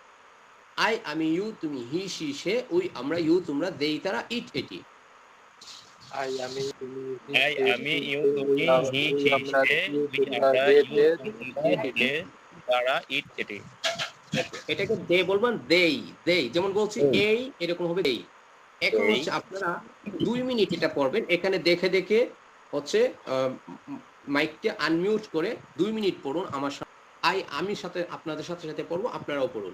আই আমি ইউ তুমি, হি শি সে উই আমরা, ইউ তোমরা, দেই তারা, ইট এটি। আই আমি তুমি আই আমি ইউ তুমি হি উই সি আমরা সে উই তোমরা আমরা দে ইউ তে তোমরা দে তারা ইট এটি। এটাকে দে বলবেন, দেই দেই, যেমন বলছি এই এরকম হবে দেই। এখন দেই। হচ্ছে আপনারা 2 মিনিট এটা পড়বেন, এখানে দেখে দেখে হচ্ছে মাইকটা আনমিউট করে 2 মিনিট পড়ুন আমার সাথে। আমি সাথে আপনাদের সাথে সাথে পড়বো, আপনারাও পড়ুন।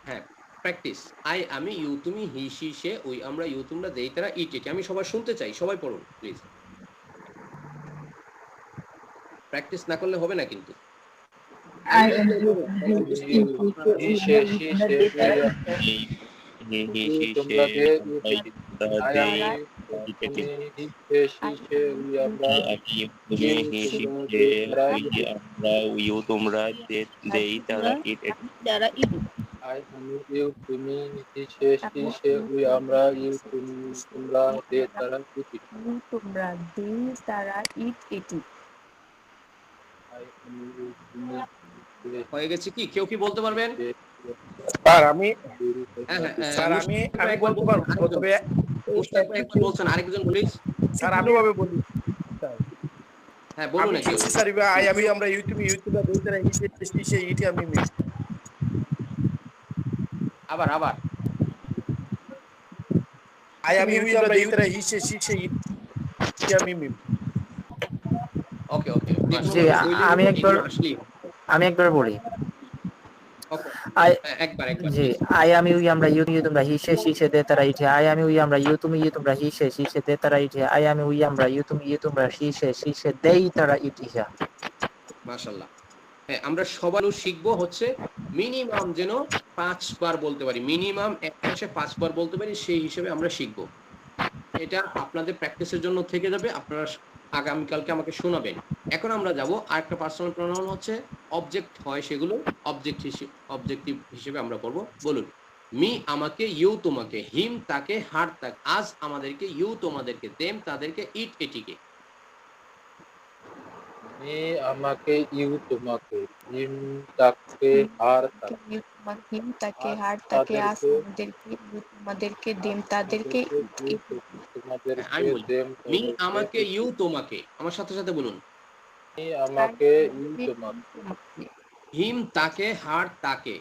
হ্যাঁ, প্র্যাকটিস। আই আমি ইউ তুমি, হি সি সে উই আমরা, ইউ তোমরা, দেই তারা, ইট এটি। আমি সবাই শুনতে চাই, সবাই পড়ুন প্লিজ। প্র্যাকটিস না করলে হবে না কিন্তু। I am হি সে শি সে হি হি সি তোমরা সে দে তারা আই দে আমি ইট তুমি এটি। হি সে শি সে উই আমরা আমি তুমি হি সি সে উই আমরা ইউ তোমরা দেই তারা ইট এটি। আই আমি ইউ তুমি হি সে শি সে উই আমরা, ইউ তুমি তোমরা, দে তারা, ইট ইট। তোমরা, দেই তারা, ইট এটি। আই আমি ইউ তুমি দে হয়ে গেছে কি? কেউ কি বলতে পারবেন? দে স্যার আমি হ্যাঁ হ্যাঁ, স্যার আমি বলতে পারবো, তবে মুস্তাক ভাই একবার বলছেন, আরেকজন প্লিজ। স্যার আমি ভাবে বলি হ্যাঁ বলুন আমি না কেউ। স্যার আই আমি আমরা ইউটিউবে বলতে হিসে ইটি আমি মিম আবার আবার আই আমি আমরা ইউটিউবে হিসে ইটি আমি মিম। ওকে ওকে, জি, আমি একবার বলি। একবার একবার জি, আই আমি উই আমরা ইউ তোমরা হি সে শি সে দে তারা ইট। আই আমি উই আমরা ইউ তুমি তোমরা হি সে শি সে দে তারা ইট। আই আমি উই আমরা ইউ তোমরা হি সে শি সে দেই তারা ইট ইহা। মাশাআল্লাহ। হ্যাঁ, আমরা সবাই শিখবো হচ্ছে মিনিমাম যেন 5 বার বলতে পারি, মিনিমাম এক মাসে 5 বার বলতে পারি, সেই হিসেবে আমরা শিখবো। এটা আপনাদের প্র্যাকটিসের জন্য থেকে যাবে, আপনারা আগামীকালকে আমাকে শোনাবেন। এখন আমরা যাব আরেকটা পার্সোনাল প্রোনাউন হচ্ছে অবজেক্ট হয়, সেগুলো অবজেক্টিভ হিসেবে আমরা পড়ব। বলুন, মি আমাকে, ইউ তোমাকে, হিম তাকে, হার তাকে, আজ আমাদেরকে, ইউ তোমাদেরকে, দেম তাদেরকে, ইট এটিকে। মি আমাকে, ইউ তোমাকে, হিম তাকে, হার তাকে, হিম তাকে, হার তাকে, আজ আমাদেরকে, ইউ তোমাদেরকে, দেম তাদেরকে, ইট এটি। আমি বলি, দেম মি আমাকে, ইউ তোমাকে, আমার সাথে সাথে বলুন। মি আমাকে, ইউ তোমাকে, হিম তাকে, হার তাকে,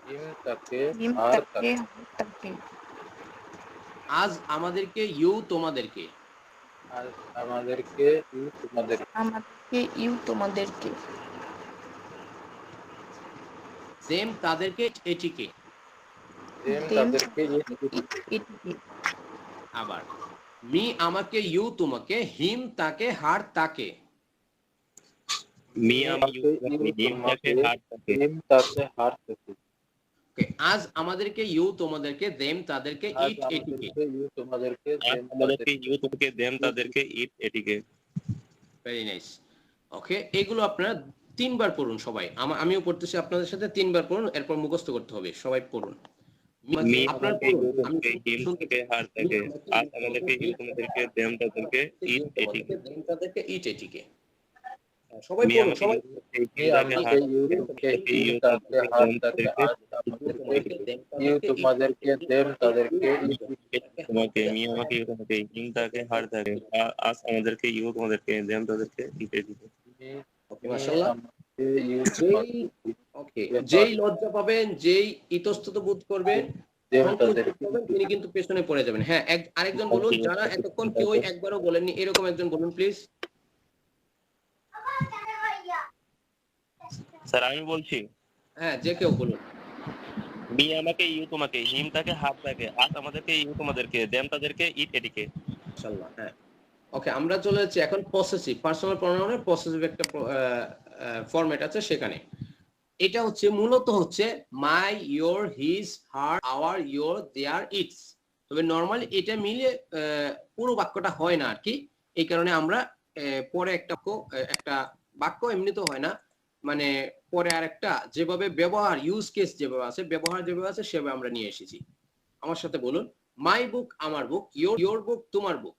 হিম তাকে, হিম হার তাকে, তাকে, হার তাকে, আজ আমাদেরকে, ইউ তোমাদেরকে, আর আমাদেরকে, ইউ তোমাদেরকে, আমাদেরকে, ইউ তোমাদেরকে, দেম তাদেরকে, এটিকে। দেম দেম তাদেরকে, ইট ইট এটিকে। আবার, মি আমাকে, ইউ তোমাকে, হিম তাকে, হার তাকে, মি আমি ইউ তুমি হিম তাকে হার তাকে। হিম তাকে, হার তাকে, ওকে, আজ আমাদেরকে, ইউ তোমাদেরকে, দেম তাদেরকে, আজ ইট এটিকে। আমাদেরকে, ইউ তোমাদেরকে, আজ দেম আমাদেরকে তাদেরকে, ইউ তোমাকে দেম তাদেরকে ইট এটিকে। Very nice. ওকে, এগুলো আপনারা 3 বার পড়ুন সবাই। আমিও পড়তেছি আপনাদের সাথে, 3 বার পড়ুন, এরপর মুখস্থ করতে হবে। সবাই পড়ুন। মি আপনারা আমাকে পড়ুন, ইউ আমি তোমাকে হিম শুনতে তাকে হার তাকে, আজ আমাদেরকে ইউ তোমাদেরকে দেম তাদেরকে ইট এটিকে। দেম তাদেরকে, ইট এটিকে। সবাই মি পড়ুন, আমাকে সবাই। ইউ তোমাকে মি হিম তাকে আমাকে, হার ইউ তাকে, তোমাকে, আমাদেরকে হিম ইউ তাকে, তোমাদেরকে হার দেম তাকে, তাদেরকে আজ আমাদেরকে, ইউ ইউ তোমাদেরকে, দেম তাদেরকে, তোমাকে, মি আমাকে ইউ তোমাকে হিম তাকে হার তাকে, আজ আমাদেরকে ইউ তোমাদেরকে দেম তাদেরকে ইট এটিকে। ওকে, মি মাশাআল্লাহ। আমাকে, ইউ যেই তোমাকে, ওকে, যেই লজ্জা পাবেন, যেই ইতস্তত বোধ করবেন, দেম সংকোচ বোধ করবেন, তিনি কিন্তু পেছনে পড়ে যাবেন। হ্যাঁ, আরেকজন বলুন, যারা এতক্ষণ কেউ একবারও বলেননি, এরকম একজন বলুন প্লিজ। স্যার আমি বলছি, হ্যাঁ, যে কেউ বলুন। মি আমাকে ইউ তোমাকে হিম তাকে হার তাকে, আজ আমাদেরকে ইউ তোমাদেরকে দেম তাদেরকে ইট এটিকে। মাশাআল্লাহ। হ্যাঁ, ওকে, আমরা চলে যাচ্ছি এখন পসেসিভ, পার্সোনাল প্রোনাউনের পসেসিভ একটা ফরম্যাট আছে সেখানে। এটা হচ্ছে মূলত হচ্ছে my, your, his, her, our, your, their, its. তবে নরমালি এটা মিলিয়ে পুরো বাক্যটা হয় না আর কি। এই কারণে আমরা পরে একটা বাক্য এমনিতে হয় না, মানে পরে আরেকটা যেভাবে ব্যবহার, ইউজ কেস যেভাবে আছে, ব্যবহার যেভাবে আছে সেভাবে আমরা নিয়ে এসেছি। আমার সাথে বলুন, মাই বুক আমার বুক, ইয়োর বুক তোমার বুক।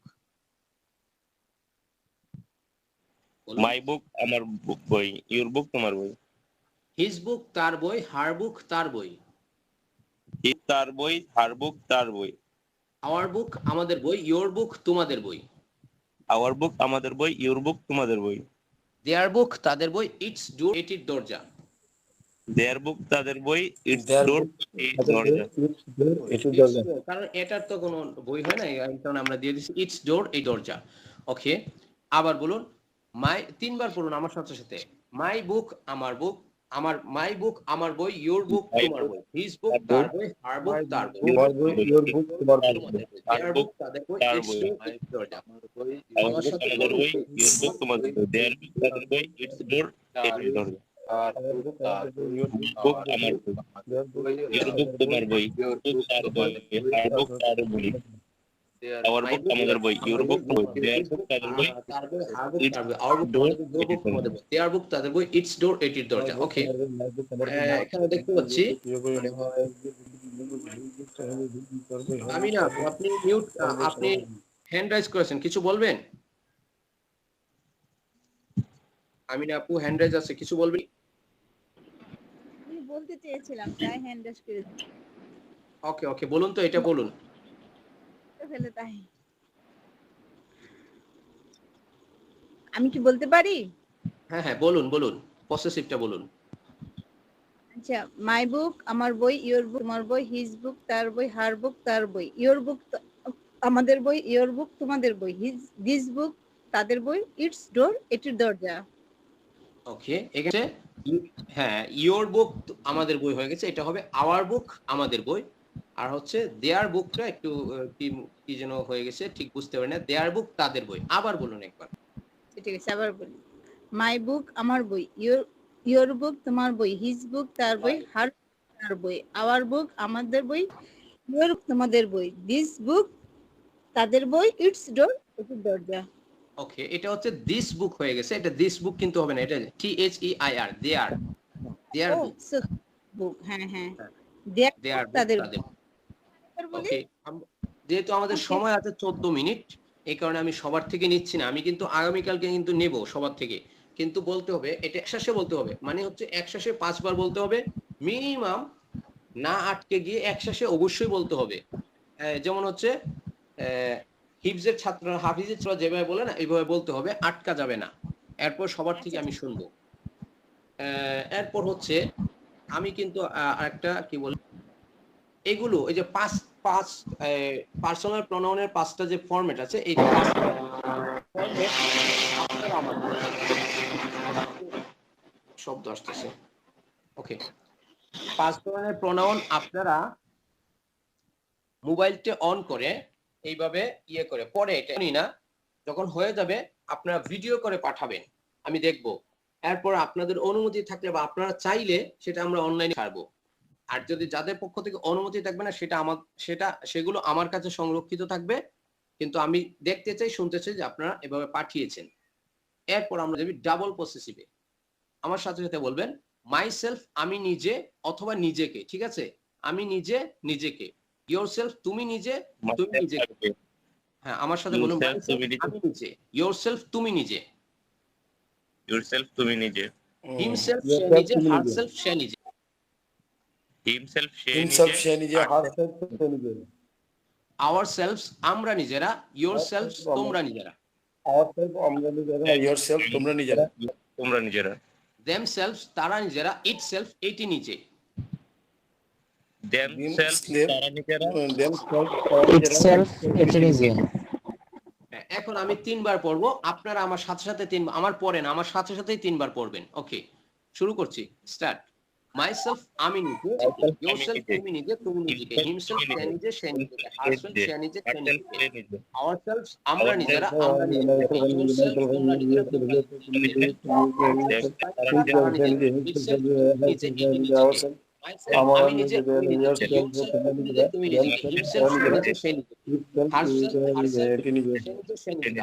মাই বুক আমার বই, ইউর বুক তোমার বই। হিজ বুক তার বই, হার বুক তার বই। হিজ তার বই, হার বুক তার বই। আওয়ার বুক আমাদের বই, ইয়োর বুক তোমাদের বই। আওয়ার বুক আমাদের বই, ইউর বুক তোমাদের বই। দেয়ার বুক তাদের বই, ইটস ডোর এটির দরজা। দেয়ার বুক তাদের বই, ইটস Their ডোর দরজা। কারণ এটার তো কোনো বই হয় না, এই কারণে আমরা দিয়ে দিচ্ছি ইটস ডোর এই দরজা। ওকে, আবার বলুন মাই, তিনবার পড়ুন আমার সাথে সাথে। মাই বুক আমার বুক, আমার মাই বুক আমার বই, ইয়োর বুক তোমার বই। হিজ বুক তার বই, হার বুক তার বই। তোমার বই, your book তোমার বই। দেয়ার বুক তাদের বই, তার ইটস বই। ডোর এটির দরজা। আমার বই, আওয়ার আমার বুক সাথে আমাদের বলুন বই, ইউর বুক তোমাদের বই। দেয়ার বুক তাদের বই, ইটস ডোর এটির দরজা। আর বুক তার বই, বুক আমার বই, ইউর বুক তোমার বই, ইয়োর বুক বুক তার তোমার বই, হার বুক তার বই। দেয়ার আওয়ার বুক আমাদের বই, ইউর বুক তোমার বই। দেয়ার বুক তাদের বই, তার বই, হার বুক ইটস তার বই। আওয়ার বুক ডোর আমাদের বই, your book তোমাদের বই। দেয়ার বুক তাদের বই, ইটস ডোর এটির দরজা। ওকে, এখানে দেখতে পাচ্ছি আমি না, আপনি মিউট, আপনি হ্যান্ড রাইজ করেছেন, কিছু বলবেন? আমি না আপু হ্যান্ড রাইজ আছে, কিছু বলবেন? আমি বলতে চেয়েছিলাম তাই হ্যান্ড রাইজ করে ওকে ওকে, বলুন তো, এটা বলুন। ফেলে তাই। আমি কি বলতে পারি? হ্যাঁ হ্যাঁ, বলুন বলুন, পসেসিভটা বলুন। আচ্ছা, মাই বুক আমার বই, ইয়োর বুক তোমার বই, হিজ বুক তার বই, হার বুক তার বই, ইয়োর বুক আমাদের বই, ইয়োর বুক তোমাদের বই, দিস বুক তাদের বই, ইটস ডোর এটির দরজা। ওকে, এখানে হ্যাঁ, ইয়োর বুক আমাদের বই হয়ে গেছে, এটা হবে আওয়ার বুক আমাদের বই। আর হচ্ছে দেয়ার বুকটা একটু কি কি যেন হয়ে গেছে, ঠিক বুঝতে পারি না। দেয়ার বুক তাদের বই, আবার বলুন একবার। ঠিক আছে, আবার বলি। মাই বুক আমার বই, ইয়োর বুক তোমার বই, হিজ বুক তার বই, হার তার বই, আওয়ার বুক আমাদের বই, ইয়োর তোমাদের বই, দিস বুক তাদের বই, ইটস ডোর এটির দরজা। ওকে, এটা হচ্ছে দিস বুক হয়ে গেছে, এটা দিস বুক কিন্তু হবে না, এটা THEIR, দেয়ার, দেয়ার বুক, বুক। হ্যাঁ হ্যাঁ, দেয়ার বুক তাদের তাদের। বলি। ওকে, যেহেতু আমাদের সময় আছে 14 মিনিট, এই কারণে আমি সবার থেকে নিচ্ছি না, আমি কিন্তু আগামীকালকে কিন্তু নেব সবার থেকে। কিন্তু বলতে হবে এটা একশ্বাসে বলতে হবে, মানে হচ্ছে একশ্বাসে 5 বার বলতে হবে মিনিমাম, না আটকে গিয়ে একশ্বাসে অবশ্যই বলতে হবে। যেমন হচ্ছে হিফজের ছাত্ররা, হাফিজের ছাত্ররা যেভাবে বলে না, এইভাবে বলতে হবে, আটকা যাবে না। এরপর সবার থেকে আমি শুনবো। এরপর হচ্ছে আমি কিন্তু আরেকটা কি বল, এগুলো এই যে পাঁচ পাঁচ পার্সোনাল প্রোনাউনের 5টা যে ফরম্যাট আছে, এই শব্দ আসতেছে। ওকে, 5 ধরনের প্রোনাউন আপনারা মোবাইলটা অন করে এইভাবে ইয়ে করে পরে, এটা না, যখন হয়ে যাবে আপনারা ভিডিও করে পাঠাবেন, আমি দেখব। এরপর আপনাদের অনুমতি থাকলে বা আপনারা চাইলে সেটা আমরা অনলাইনে ছাড়বো। আর যদি যাদের পক্ষ থেকে অনুমতি থাকবে না, সেগুলো আমার কাছে সংরক্ষিত থাকবে, কিন্তু আমি দেখতে চাই, শুনতে চাই যে আপনারা এভাবে পাঠিয়েছেন। এরপর আমরা যাবি ডাবল পসেসিভে। আমার সাথে সাথে বলবেন মাই সেলফ আমি নিজে অথবা নিজেকে, ঠিক আছে? আমি নিজে নিজেকে, ইয়োর সেলফ তুমি নিজে তুমি নিজেকে। হ্যাঁ, আমার সাথে বলুন আমি নিজে, ইয়োর সেলফ তুমি নিজে, yourself তুমি নিজে, হিমসেলফ সে নিজে, হারসেলফ সে নিজে, himself সে নিজে, হারসেলফ সে নিজে, আওয়ারসেলভস আমরা নিজেরা, ইয়োরসেলভস তোমরা নিজেরা, ourselves আমরা নিজেরা, yourself তোমরা নিজেরা, তোমরা নিজেরা, themselves তারা নিজেরা, itself এটি নিজে, themselves তারা নিজেরা, itself এটি নিজে। এখন আমি 3 বার পড়বো, আপনারা আমার সাথে সাথে আমার পড়েন, আমার সাথে সাথেই 3 বার পড়বেন। ওকে, শুরু করছি, স্টার্ট। মাইসেলফ আমি নিজে, ইয়োরসেলফ তুমি নিজে তুমি নিজেকে, হিমসেলফ সে নিজে সে নিজেকে, হারসেলফ সে নিজে সে নিজেকে, আওয়ারসেলভস আমরা নিজেরা আমরা নিজেদেরকে, ইয়োরসেলফ তোমরা নিজেরা তোমরা নিজেদেরকে, তারা নিজেরা, ইটসেলফ নিজে এটি নিজেকে, আমি নিজে তুমি নিজে, ইয়োরসেলফ তুমি নিজে তুমি নিজেকে, হিমসেলফ সে নিজে সে নিজে, হারসেলফ হারসেলফ সে নিজে সে নিজে,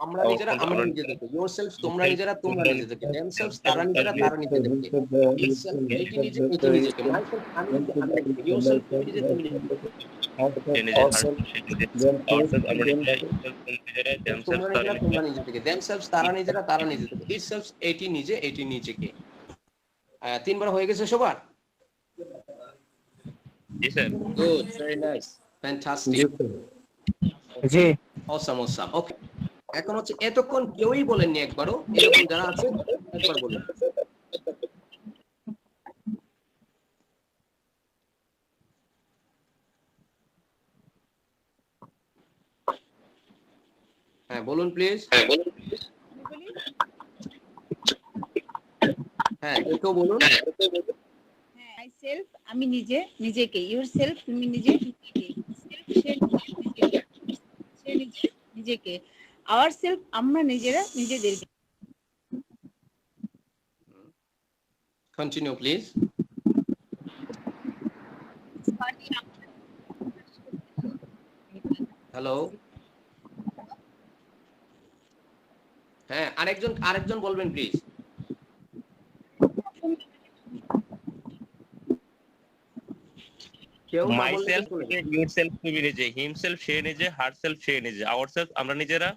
আমরা নিজেরা আমরা নিজেদেরকে, ইয়োরসেলফ তোমরা নিজেরা তোমরা নিজেদেরকে, themselves তারা নিজেরা তারা নিজেদেরকে, itself এটি নিজে এটি নিজেকে, myself আমি নিজে আমি নিজে, yourself তুমি নিজে তুমি নিজে, সে নিজে হারসেলফ সে নিজে আওয়ারসেলফ আমরা নিজেরা ইউরসেলফ নিজেরা দেমসেলফ তোমরা নিজেরা তোমরা নিজে থেকে, themselves তারা নিজেরা তারা নিজে থেকে, itself এটি নিজে এটি নিজেকে। 3 বার হয়ে গেছে সবার? জি sir. Good, very nice, fantastic, জি অসাম অসাম। ওকে, এখন হচ্ছে এতক্ষণ কেউই বলেননি একবারও, এরকম যারা আছে একবার বলুন। হ্যাঁ বলুন প্লিজ। হ্যাঁ কেউ বলুন। আই সেলফ আমি নিজে নিজেকে, ইউর সেলফ তুমি নিজে নিজেকে, সেলফ সে নিজেকে, সে নিজে নিজেকে, আওয়ার সেলফ আমরা নিজেরা নিজেদেরকে। Continue please. হ্যালো, হ্যাঁ আরেকজন বলবেন প্লিজ। কেউ না বললে মাইসেলফ চলে যাবে। ইউরসেলফ তুমি নিজে, হিমসেলফ সে নিজে, হারসেলফ সে নিজে, আওয়ারসেলফ আমরা নিজেরা,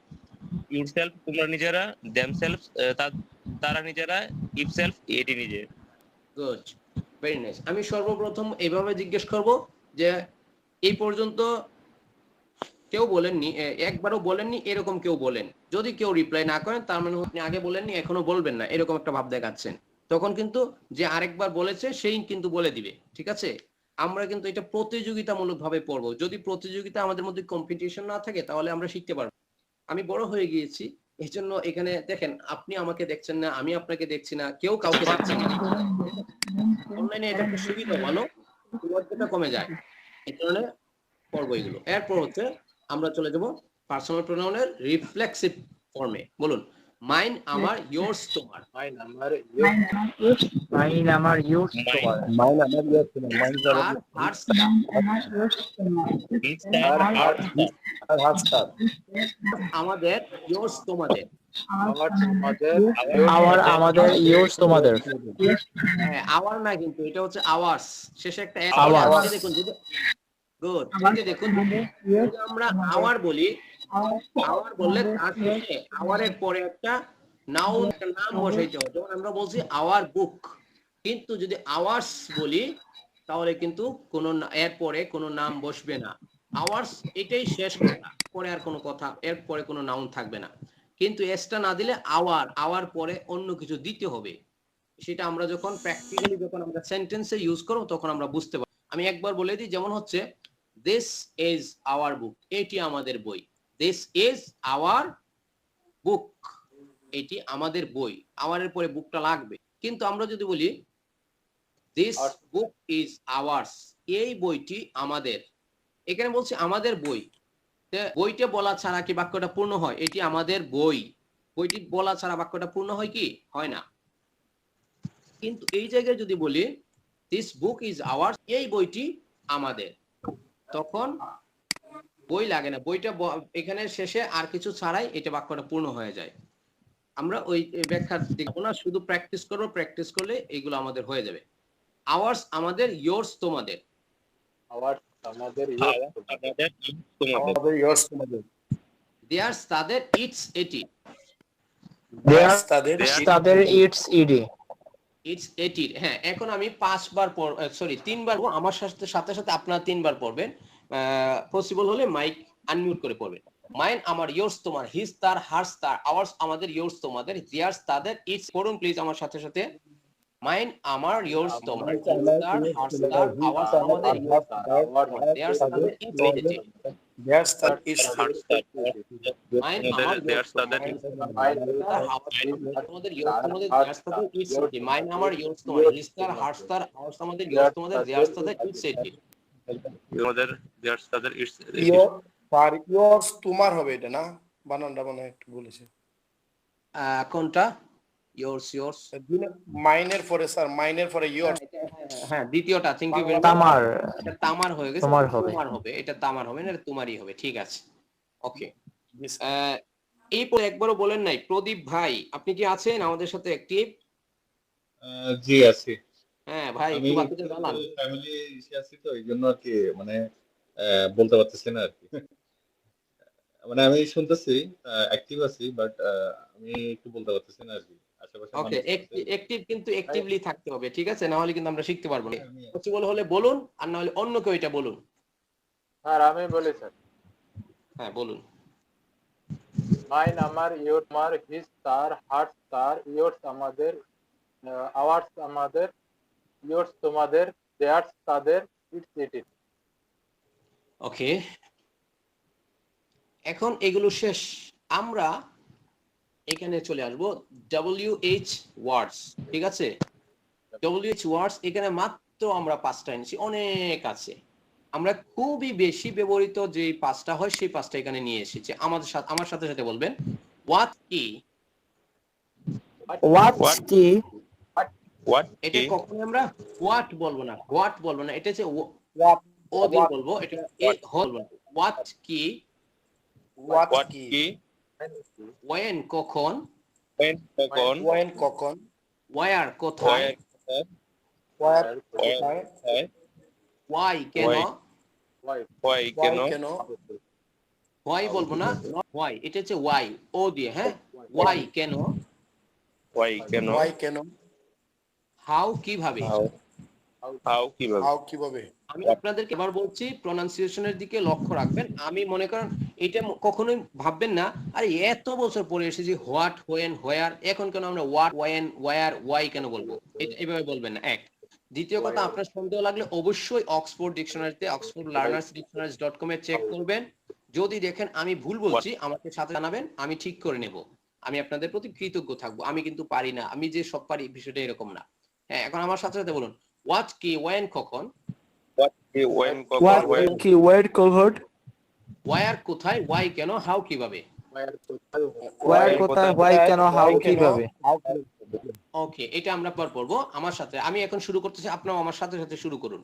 ইউরসেলফ তোমরা নিজেরা, দেমসেলফ তারা নিজেরা, ইফসেলফ এটি নিজে। Good, very nice. আমি সর্বপ্রথম এইভাবে জিজ্ঞেস করব যে এই পর্যন্ত কেউ বলেননি, একবারও বলেননি এরকম কেউ বলেন। যদি কেউ রিপ্লাই না করেন তার মানে আপনি আগে বলেননি এখনো বলবেন না, এরকম একটা ভাব দেখাচ্ছেন। তখন কিন্তু যে আরেকবার বলেছে সেই কিন্তু বলে দিবে, ঠিক আছে? আমরা কিন্তু এটা প্রতিযোগিতামূলক ভাবে পড়বো। যদি প্রতিযোগিতা আমাদের মধ্যে কম্পিটিশন না থাকে তাহলে আমরা শিখতে পারবো। আমি বড় হয়ে গিয়েছি, এই জন্য এখানে দেখেন আপনি আমাকে দেখছেন না, আমি আপনাকে দেখছি না, কেউ কাউকে দেখছে না। অনলাইনে এটা একটা সুবিধা, ভালো, বিপদটা কমে যায়। এই কারণে পড়বো এগুলো। এরপর হচ্ছে আমরা চলে যাব পার্সোনাল প্রোনাউনের রিফ্লেক্সিভ ফর্মে। বলুন, মাইন আমার, yours তোমার। মাইন আমার, মাইন আমার ইউর তোমার, মাইন আমার ইয়ার ছিল, মাইন আর হার্স আর হাত স্টার আমাদের, yours তোমাদের। আমার আমাদের, আওয়ার আমাদের, ইউর তোমাদের। হ্যাঁ, আওয়ার না কিন্তু এটা হচ্ছে আওয়ার্স, শেষে একটা Hours. দেখুন। গুড, দেখুন যদি আমরা আওয়ার বলি, আওয়ার বললে তার শেষে আওয়ারের পরে একটা নাউন, একটা নাম বসাইতে হবে। যেমন আমরা বলছি আওয়ার বুক, কিন্তু যদি আওয়ার্স বলি তাহলে কিন্তু কোনো এর পরে কোনো নাম বসবে না। আওয়ার্স এটাই শেষ কথা, পরে আর কোনো কথা, এর পরে কোনো নাউন থাকবে না। কিন্তু এসটা না দিলে আওয়ার পরে অন্য কিছু দিতে হবে। সেটা আমরা যখন প্র্যাকটিক্যালি যখন আমরা সেন্টেন্সে ইউজ করব তখন আমরা বুঝতে পারব। আমি একবার বলে দিই, যেমন হচ্ছে দিস ইজ আওয়ার বুক, এটি আমাদের বই। দিস ইজ আওয়ার বুক, এটি আমাদের বই। আওয়ারের পরে বুকটা লাগবে। কিন্তু আমরা যদি বলি দিস বুক ইজ আওয়ার্স, এই বইটি আমাদের, এখানে বলছি আমাদের বই, বইটা বলা ছাড়া কি বাক্যটা পূর্ণ হয়? এটি আমাদের বই, বইটি বলা ছাড়া বাক্যটা পূর্ণ হয় কি? হয় না। কিন্তু এই জায়গায় যদি বলি দিস বুক ইজ আওয়ার্স, এই বইটি আমাদের, তখন বই লাগে না, বইটা এখানে শেষে আর কিছু ছাড়াই এটা বাক্যটা পূর্ণ হয়ে যায়। আমরা ওই ব্যাখ্যা দেখবো না, শুধু প্র্যাকটিস করবো, প্র্যাকটিস করলে এগুলো আমাদের হয়ে যাবে। আওয়ার্স আমাদের, yours তোমাদের। আমার আমাদের, আমাদের ইয়ার্স তোমাদের, theirs তাদের, its এটি, দেয়ার্স তাদের, তাদের, ইটস ইডি। its এটির। হ্যাঁ, এখন আমি 5 বার সরি 3 বার, আমার সাথে সাথে আপনারা 3 বার পড়বেন। পসিবল হলে মাইক আনমিউট করে পড়বেন। মাইন আমার, yours তোমার, হিজ তার, হার্স তার, আওয়ার্স আমাদের, yours তোমাদের, theirs তাদের, ইটস। পড়ুন প্লিজ আমার সাথে সাথে। মাইন আমার, yours তোমার, হিজ তার, হার্স তার, আওয়ার্স আমাদের, yours তার, theirs তাদের, its এটি। দেয়ার্স তার, ইটস মাইন আমার, yours তাদের, আমাদের, yours তোমাদের, theirs তাদের, its এটি। মাইন আমার, yours তোমার, হিজ তার, হার্স তার, আওয়ার্স আমাদের, yours তোমাদের, theirs তাদের, its এটি। আমাদের দেয়ার্স তাদের ইটস ইয়ার্স তোমার হবে এটা না, বানানটা মানে একটু বলেছে। কোনটা? yours মাইনের পরে স্যার, মাইনের পরে ইয়ার্স। হ্যাঁ, দ্বিতীয়টা, থ্যাংক ইউ ভেরি মাচ। তামার, এটা তামার হয়ে গেছে, তোমার হবে। তোমার হবে, এটা তামার হবে না, এটা তোমারই হবে। ঠিক আছে, ওকে। এই পরে একবারও বলেন নাই প্রদীপ ভাই, আপনি কি আছেন আমাদের সাথে অ্যাক্টিভ? জি আছি। হ্যাঁ ভাই, আমি একটু বাকিটা জানান। ফ্যামিলি ইস্যু আছে তো, এই জন্য আর কি, মানে বলতে পারতেছি না আর কি। মানে আমি শুনতেছি, অ্যাক্টিভ আছি, বাট আমি একটু বলতে পারতেছি না আর কি। আশেপাশে ওকে, মানুষ আছে। অ্যাক্টিভ কিন্তু অ্যাক্টিভলি থাকতে হবে, ঠিক আছে? না হলে কিন্তু আমরা শিখতে পারবো না। আমি পসিবল হলে বলুন, আর না হলে অন্য কেউ এটা বলুন। স্যার আমি বলি স্যার, হ্যাঁ বলুন। মাইন আমার, ইয়োর আমার, হিজ তার, হার্টস তার, ইয়োর্স আমাদের, আওয়ার্স আমাদের, ইয়োর্স তোমাদের, দেয়ার্স তাদের, ইটস ইট। ওকে, এখন এগুলো শেষ। আমরা এখানে চলে আসবো WH ওয়ার্ডস, ঠিক আছে? WH ওয়ার্ডস এখানে মাত্র আমরা 5টা এনেছি, অনেক আছে। আমরা খুবই বেশি ব্যবহৃত যে 5টা হয় সেই 5টা এখানে নিয়ে এসেছি। আমার সাথে সাথে বলবেন হোয়াট কি। হোয়াট কি? হোয়াট এটা কি? কখনো আমরা হোয়াট বলবো না, এটা হচ্ছে ও দিয়ে বলবো, এটা এ বলবো না। হোয়াট কি, হোয়াট কি? ওয়েন কখন, when কখন, ওয়েন কখন, ওয়ার কোথায়, where কোথায়, কোথায়, ওয়াই কেন, why কেন, কেন, হোয়াই বলবো না, হোয়াই, এটা হচ্ছে ওয়াই, ও দিয়ে, হ্যাঁ? ওয়াই কেন, why কেন, ওয়াই কেন, হাউ কিভাবে। how কিভাবে। হাউ কিভাবে। আমি আপনাদেরকে এবার বলছি, প্রনাউন্সিয়েশনের দিকে লক্ষ্য রাখবেন। আমি মনে করেন এটা কখনোই ভাববেন না আরে এত বছর পরে এসেছি হোয়াট, হোয়েন, হোয়ার, এখন কেন আমরা হোয়াট, ওয়েন, ওয়ার, ওয়াই কেন বলবো, এটা এভাবে বলবেন না। এক, দ্বিতীয় কথা, আপনার সন্দেহ লাগলে অবশ্যই অক্সফোর্ড ডিকশনারিতে oxfordlearnersdictionaries.com এ চেক করবেন। যদি দেখেন আমি ভুল বলছি আমাকে সাথে জানাবেন, আমি ঠিক করে নেব। আমি আপনাদের প্রতি কৃতজ্ঞ থাকবো। আমি কিন্তু পারি না, আমি যে সব পারি বিষয়টা এরকম না। হ্যাঁ, এখন আমার সাথে সাথে বলুন হোয়াট কি, ওয়েন কখন, what কি, when কখন, হোয়াট where কি? Word cover. ওয়ার কোথায়, ওয়াই কেন, হাউ কিভাবে। ওয়ার কোথায়, হোয়াই কেন, হাউ কিভাবে। ওকে, এটা আমরা পর পড়বো। আমার সাথে আমি এখন শুরু করতেছি, আপনারাও আমার সাথে সাথে শুরু করুন।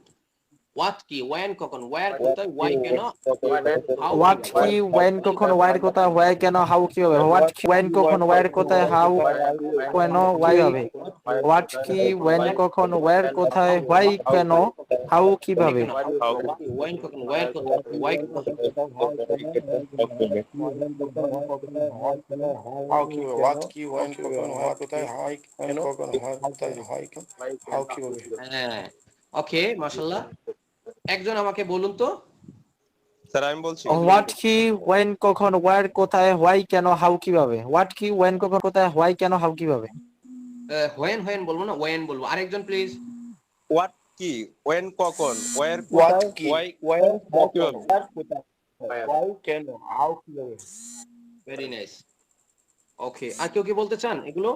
হোয়াট কি, ওয়েন কখন, ওয়ার কোথায়, ওয়াই কেন, হাউ হোয়াট কি? ওয়েন কখন, ওয়ার কোথায়, হোয়াই কেন, হাউ কিভাবে। হোয়াট কি? ওয়েন কখন, ওয়ার কোথায়, হাউ কেন, ওয়াই হবে। হোয়াট কি? ওয়েন কখন, ওয়ার কোথায়, হোয়াই কেন, হাউ কিভাবে। ওয়েন কখন, ওয়ার কোথায়, ওয়াই হাউ কিভাবে, হোয়াট কি, ওয়েন কখন, হয় কোথায়, হয় কেন, কখন, হয় কোথায়, হয় কেন, হাউ কিভাবে। হ্যাঁ, ওকে, মাশাআল্লাহ। একজন আমাকে বলুন তো। স্যার আমি বলছি। হোয়াট কি? ওয়েন কখন, ওয়ার কোথায়, হোয়াই কেন, হাউ কিভাবে। হোয়াট কি? ওয়েন কখন, কোথায়, হোয়াই কেন, হাউ কিভাবে। হোয়েন, হোয়েন বলবো না, ওয়েন বলবো। আরেকজন প্লিজ। হোয়াট কি, when কখন, where হোয়াট কোথায়, কি, why ওয়েন how কিভাবে। হোয়াই কেন, হাউ কিভাবে। Very nice. ওকে, আর কেউ কি বলতে চান এগুলো?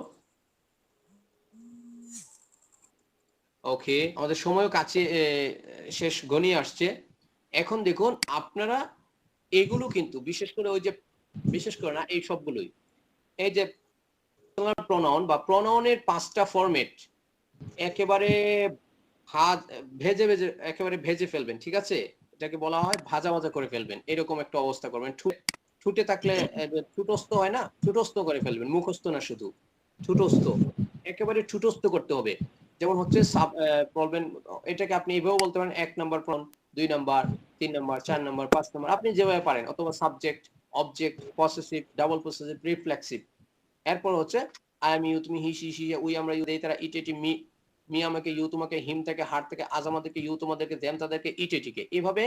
ওকে, আমাদের সময় কাছে শেষ ঘনিয়ে আসছে। এখন দেখুন আপনারা এগুলো কিন্তু বিশেষ করে ওই যে, বিশেষ করে না এই সবগুলোই, এই যে প্রনাউন বা প্রনাউনের 5টা ফরম্যাট একেবারে ভেজে ভেজে একেবারে ভেজে ফেলবেন, ঠিক আছে? এটাকে বলা হয় ভাজা ভাজা করে ফেলবেন, এরকম একটা অবস্থা করবেন। ছুটে থাকলে ছুটস্থ হয় না, ছুটস্থ করে ফেলবেন, মুখস্থ না শুধু, ছুটস্থ, একেবারে ছুটস্থ করতে হবে। যেমন হচ্ছে বলবেন, এটাকে আপনি এভাবেও বলতে পারেন 1 number pronoun, 2 number, 3 number, 4 number, 5 number, আপনি যেভাবে পারেন, অথবা subject, object, possessive, double possessive, reflexive. এরপর হচ্ছে আই এম ইউ, তুমি হি, শি, শি, উই, আমরা, ইউ, দেই, তারা, ইট, এটি, মি, মি আমাকে, ইউ তোমাকে, হিম থেকে, হার থেকে, আজ আমাদেরকে, ইউ তোমাদেরকে, দেম তাদেরকে, ইট এটিকে। এভাবে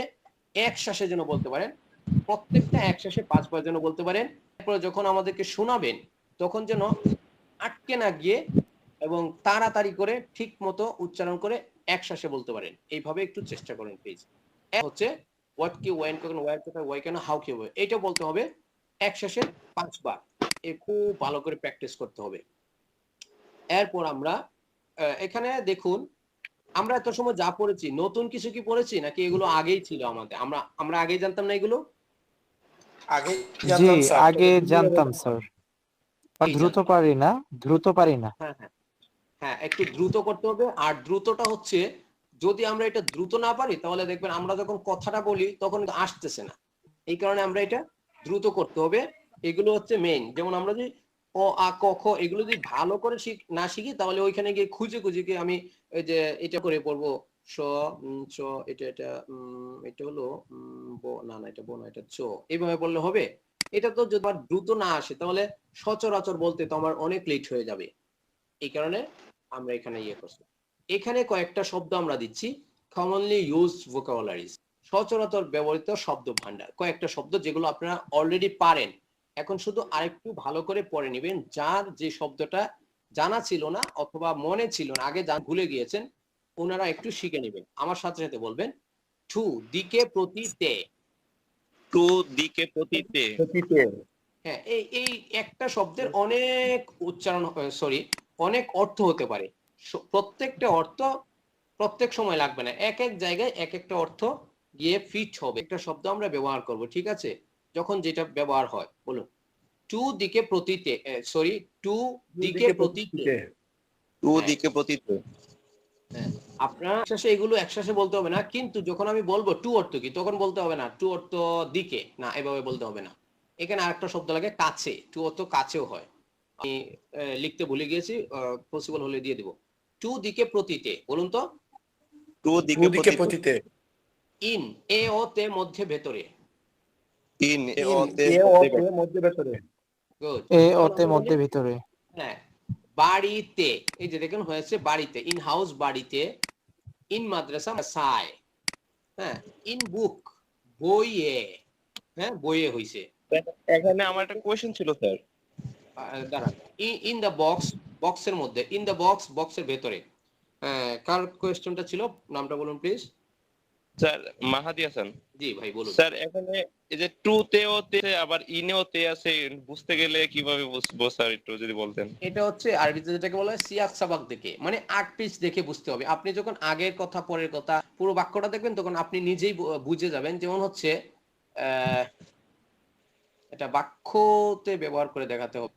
এক শ্বাসে যেন বলতে পারেন, প্রত্যেকটা এক শ্বাসে 5 বার যেন বলতে পারেন। এরপর যখন আমাদেরকে শোনাবেন তখন যেন আটকে না গিয়ে এবং তাড়াতাড়ি করে ঠিক মতো উচ্চারণ করে এক শ্বাসে বলতে পারেন। এইভাবে একটু চেষ্টা করেন প্লিজ। হচ্ছে হোয়াট কি, ওয়েন কখন, ওয়্যার কোথায়, ওয়াই কেন, হাউ কিভাবে, এটা বলতে হবে এক শ্বাসে 5 বার। খুব ভালো করে প্র্যাকটিস করতে হবে। এরপর আমরা এখানে দেখুন, আমরা এত সময় যা পড়েছি নতুন কিছু কি পড়েছি নাকি এগুলো আগেই ছিল আমাদের? আমরা আগেই জানতাম না এগুলো? আগে জি, জানতাম স্যার, আগে জানতাম স্যার, দ্রুত পারি না, দ্রুত পারি না। হ্যাঁ হ্যাঁ হ্যাঁ, একটু দ্রুত করতে হবে। আর দ্রুতটা হচ্ছে, যদি আমরা এটা দ্রুত না পারি তাহলে দেখবেন আমরা যখন কথাটা বলি তখন আসতেছে না। এই কারণে আমরা এটা দ্রুত করতে হবে। এগুলো হচ্ছে মেইন। যেমন আমরা যদি অ, আ, ক, খ এগুলো যদি ভালো করে না শিখি তাহলে ওইখানে গিয়ে খুঁজে খুঁজে গিয়ে আমি ওই যে এটা করে পড়বো, স চ এটা এটা এটা হলো না না এটা ব না এটা চ, এইভাবে বললে হবে? এটা তো যদি আমার দ্রুত না আসে তাহলে সচরাচর বলতে তো আমার অনেক লেট হয়ে যাবে, এই কারণে আমরা এখানে ইয়ে করছি। এখানে কয়েকটা শব্দ আমরা দিচ্ছি, কমনলি ইউজড ভোকাবুলারিজ, সচরাচর ব্যবহৃত শব্দ ভান্ডার, কয়েকটা শব্দ যেগুলো আপনারা অলরেডি পারেন, এখন শুধু আরেকটু ভালো করে পড়ে নেবেন। যার যে শব্দটা জানা ছিল না অথবা মনে ছিল না, আগে ভুলে গিয়েছেন, ওনারা একটু শিখে নেবেন। আমার সাথে সাথে বলবেন টু দিকে প্রতি তে। টু দিকে প্রতিতে। হ্যাঁ, এই এই একটা শব্দের অনেক উচ্চারণ, সরি, অনেক অর্থ হতে পারে। প্রত্যেকটা অর্থ প্রত্যেক সময় লাগবে না, এক এক জায়গায় এক একটা অর্থ গিয়ে ফিট হবে। একটা শব্দ আমরা ব্যবহার করব, ঠিক আছে, যখন যেটা ব্যবহার হয়। বলুন টু দিকে প্রতিতে, সরি, টু দিকে প্রতিতে। টু দিকে প্রতিতে। হ্যাঁ, আপনার একসাথে এগুলো একসাথে বলতে হবে না, কিন্তু যখন আমি বলবো টু অর্থ কি, তখন বলতে হবে না টু অর্থ দিকে, না এভাবে বলতে হবে না। এখানে আরেকটা শব্দ লাগে কাছে, টু অর্থ কাছেও হয়, আমি লিখতে ভুলে গিয়েছি, পসিবল হলে দিয়ে দিব। টু দিকে প্রতিতে, বলুন তো। টু দিকে প্রতিতে। ইন, এ ও তে মধ্যে ভেতরে। ইন, এ ও তে মধ্যে ভেতরে। গুড। এ ও তে মধ্যে ভিতরে। হ্যাঁ, বাড়িতে, এই যে দেখেন হয়েছে বাড়িতে, ইন হাউস বাড়িতে, ইন মাদ্রাসা সাই, হ্যাঁ, ইন বুক বইয়ে, হ্যাঁ বইয়ে হইছে। এখানে আমার একটা কোশ্চেন ছিল স্যার। দাঁড়ান, ইন দ্য বক্স, বক্সের মধ্যে, ইন দ্য বক্স, বক্সের ভেতরে। কার কোয়েশ্চনটা ছিল, নামটা বলুন প্লিজ। স্যার মাহাদি হাসান। জি ভাই বলুন। স্যার এখানে এই যে টু তেও তে আবার ইনেও তে আছে, বুঝতে গেলে কিভাবে বুঝবো স্যার, একটু যদি বলতেন। এটা হচ্ছে আরবিতে যেটাকে বলা হয় সিয়াক সাবাক দেখে, মানে আগ পিছ দেখে বুঝতে হবে। আপনি যখন আগের কথা পরের কথা পুরো বাক্যটা দেখবেন তখন আপনি নিজেই বুঝে যাবেন। যেমন হচ্ছে এটা বাক্যতে ব্যবহার করে দেখাতে হবে।